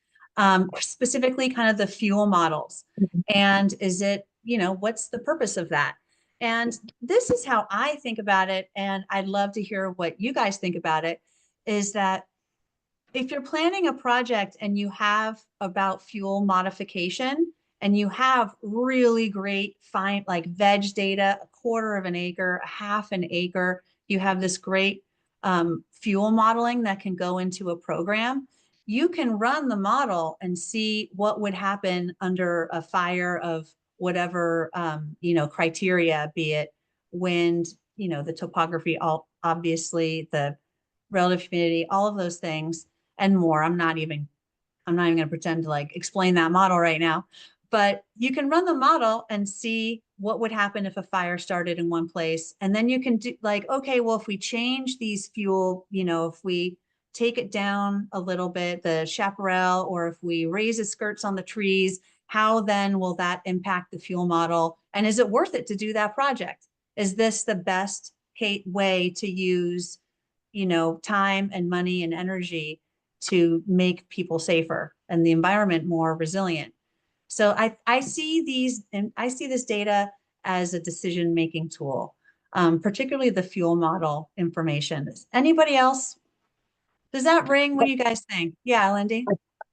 Speaker 1: Specifically kind of the fuel models. And is it, what's the purpose of that? And this is how I think about it. And I'd love to hear what you guys think about it, is that if you're planning a project and you have about fuel modification and you have really great fine like veg data, a quarter of an acre, a half an acre, you have this great fuel modeling that can go into a program, you can run the model and see what would happen under a fire of whatever criteria, be it wind, the topography, obviously the relative humidity, all of those things and more. I'm not even going to pretend to explain that model right now, but you can run the model and see what would happen if a fire started in one place. And then you can do okay, well, if we change these fuel, if we take it down a little bit, the chaparral, or if we raise the skirts on the trees, how then will that impact the fuel model? And is it worth it to do that project? Is this the best way to use, time and money and energy to make people safer and the environment more resilient? So I see this data as a decision-making tool, particularly the fuel model information. Anybody else? Does that ring? What do you guys think? Yeah, Lindy.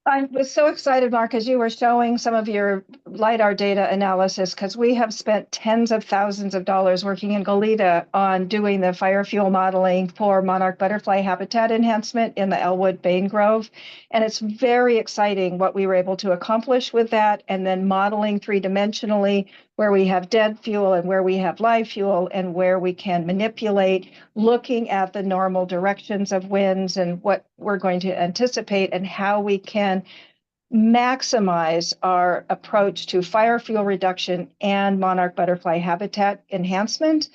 Speaker 9: I was so excited, Mark, as you were showing some of your LiDAR data analysis, because we have spent tens of thousands of dollars working in Goleta on doing the fire fuel modeling for monarch butterfly habitat enhancement in the Elwood Bain Grove. And it's very exciting what we were able to accomplish with that, and then modeling three-dimensionally where we have dead fuel and where we have live fuel and where we can manipulate, looking at the normal directions of winds and what we're going to anticipate and how we can maximize our approach to fire fuel reduction and monarch butterfly habitat enhancement.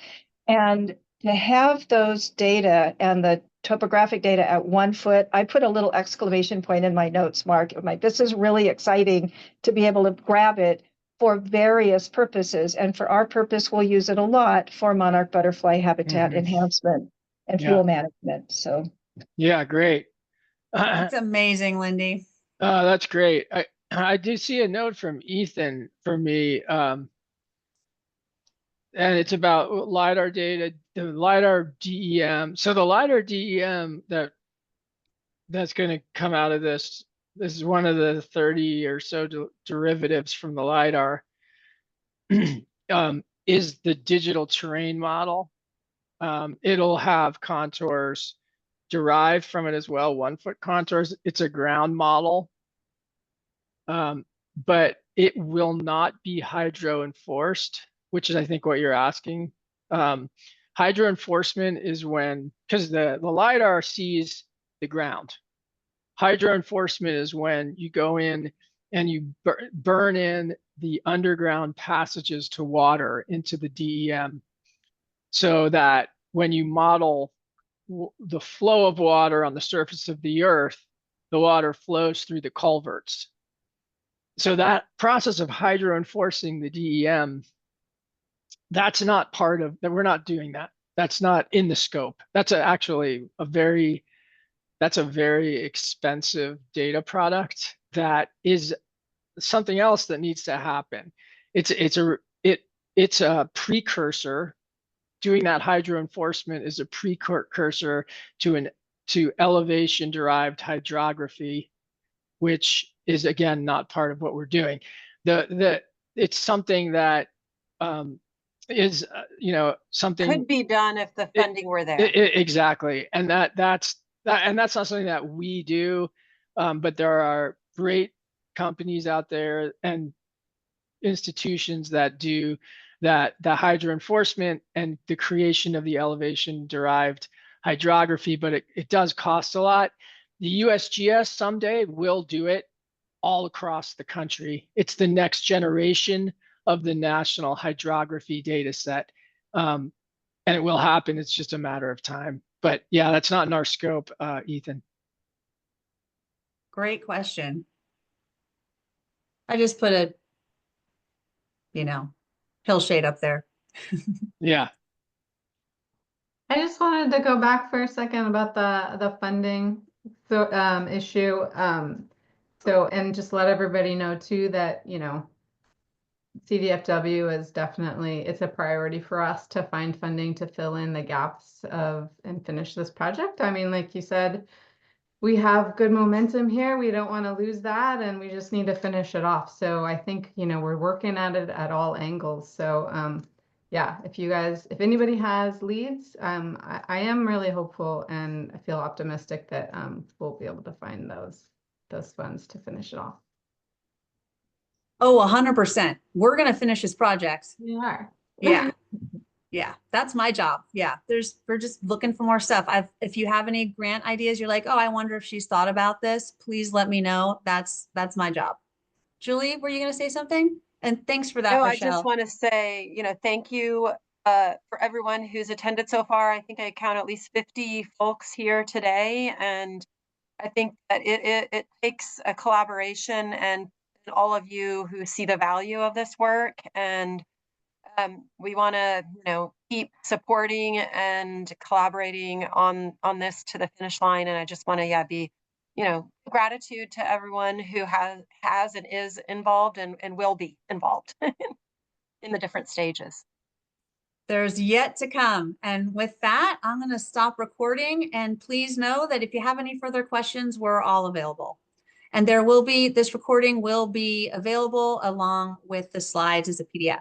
Speaker 9: And to have those data and the topographic data at 1 foot, I put a little exclamation point in my notes, Mark. This is really exciting to be able to grab it for various purposes. And for our purpose, we'll use it a lot for monarch butterfly habitat enhancement and fuel management. So,
Speaker 2: yeah, great.
Speaker 1: It's amazing, Lindy.
Speaker 2: That's great. I do see a note from Ethan for me, and it's about LiDAR data, the LiDAR DEM. So the LiDAR DEM that's going to come out of this is one of the 30 or so derivatives from the LiDAR, is the digital terrain model. It'll have contours derived from it as well, 1 foot contours. It's a ground model, but it will not be hydro enforced, which is, I think, what you're asking. Hydro enforcement is when, because the LiDAR sees the ground. Hydro enforcement is when you go in and you burn in the underground passages to water into the DEM, so that when you model the flow of water on the surface of the earth, the water flows through the culverts. So that process of hydro enforcing the DEM, that's not part of that. We're not doing that. That's not in the scope. That's actually a very expensive data product that is something else that needs to happen. It's a precursor. Doing that hydro enforcement is a precursor to elevation derived hydrography, which is, again, not part of what we're doing. It's something that is something
Speaker 3: could be done if the funding were there.
Speaker 2: Exactly, and that's not something that we do, but there are great companies out there and institutions that do that, the hydro enforcement and the creation of the elevation derived hydrography, but it does cost a lot. The USGS someday will do it all across the country. It's the next generation of the national hydrography data set, and it will happen. It's just a matter of time. But yeah, that's not in our scope, Ethan.
Speaker 1: Great question. I just put a, hillshade up there.
Speaker 2: Yeah.
Speaker 4: I just wanted to go back for a second about the funding issue. And just let everybody know too that, CDFW is definitely, it's a priority for us to find funding to fill in the gaps and finish this project. I mean, like you said, we have good momentum here. We don't want to lose that, and we just need to finish it off. So I think, we're working at it at all angles. So yeah, if anybody has leads, I am really hopeful, and I feel optimistic that we'll be able to find those funds to finish it off.
Speaker 1: Oh, 100%. We're going to finish this project.
Speaker 4: We are.
Speaker 1: Yeah. Yeah, that's my job. Yeah, we're just looking for more stuff. If you have any grant ideas, you're like, oh, I wonder if she's thought about this, please let me know. That's my job. Julie, were you going to say something? And thanks for that,
Speaker 3: No,
Speaker 1: Rochelle.
Speaker 3: I just want to say, thank you for everyone who's attended so far. I think I count at least 50 folks here today, and I think that it takes a collaboration and all of you who see the value of this work, and we want to, keep supporting and collaborating on this to the finish line. And I just want to, be, gratitude to everyone who has and is involved and will be involved in the different stages.
Speaker 1: There's yet to come. And with that, I'm going to stop recording. And please know that if you have any further questions, we're all available. And this recording will be available along with the slides as a PDF.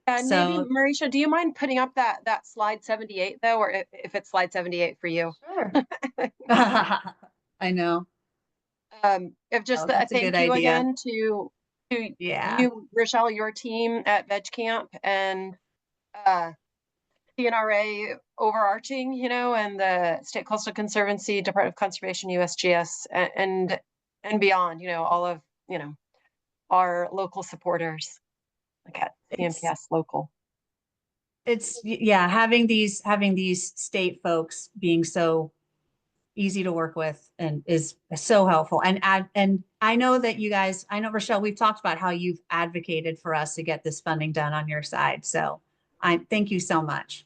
Speaker 3: And maybe, Marisha, do you mind putting up that slide 78 though, or if it's slide 78 for you?
Speaker 4: Sure.
Speaker 1: I know.
Speaker 3: If just
Speaker 1: that's a
Speaker 3: thank
Speaker 1: good
Speaker 3: you
Speaker 1: idea.
Speaker 3: again to
Speaker 1: Yeah.
Speaker 3: you, Rochelle, your team at Veg Camp, and CNRA overarching, and the State Coastal Conservancy, Department of Conservation, USGS, and beyond, all of, our local supporters, like at CNPS local.
Speaker 1: It's having these state folks being so easy to work with and is so helpful. And I know that you guys, I know, Rochelle, we've talked about how you've advocated for us to get this funding done on your side. So I thank you so much.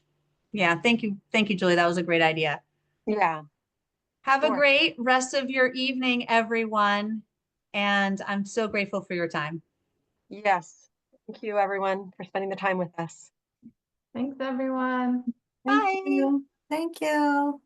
Speaker 1: Yeah, thank you. Thank you, Julie. That was a great idea.
Speaker 3: Yeah.
Speaker 1: Have a
Speaker 3: Sure.
Speaker 1: great rest of your evening, everyone. And I'm so grateful for your time.
Speaker 3: Yes. Thank you, everyone, for spending the time with us.
Speaker 4: Thanks, everyone.
Speaker 8: Thank
Speaker 1: Bye.
Speaker 8: you. Thank you.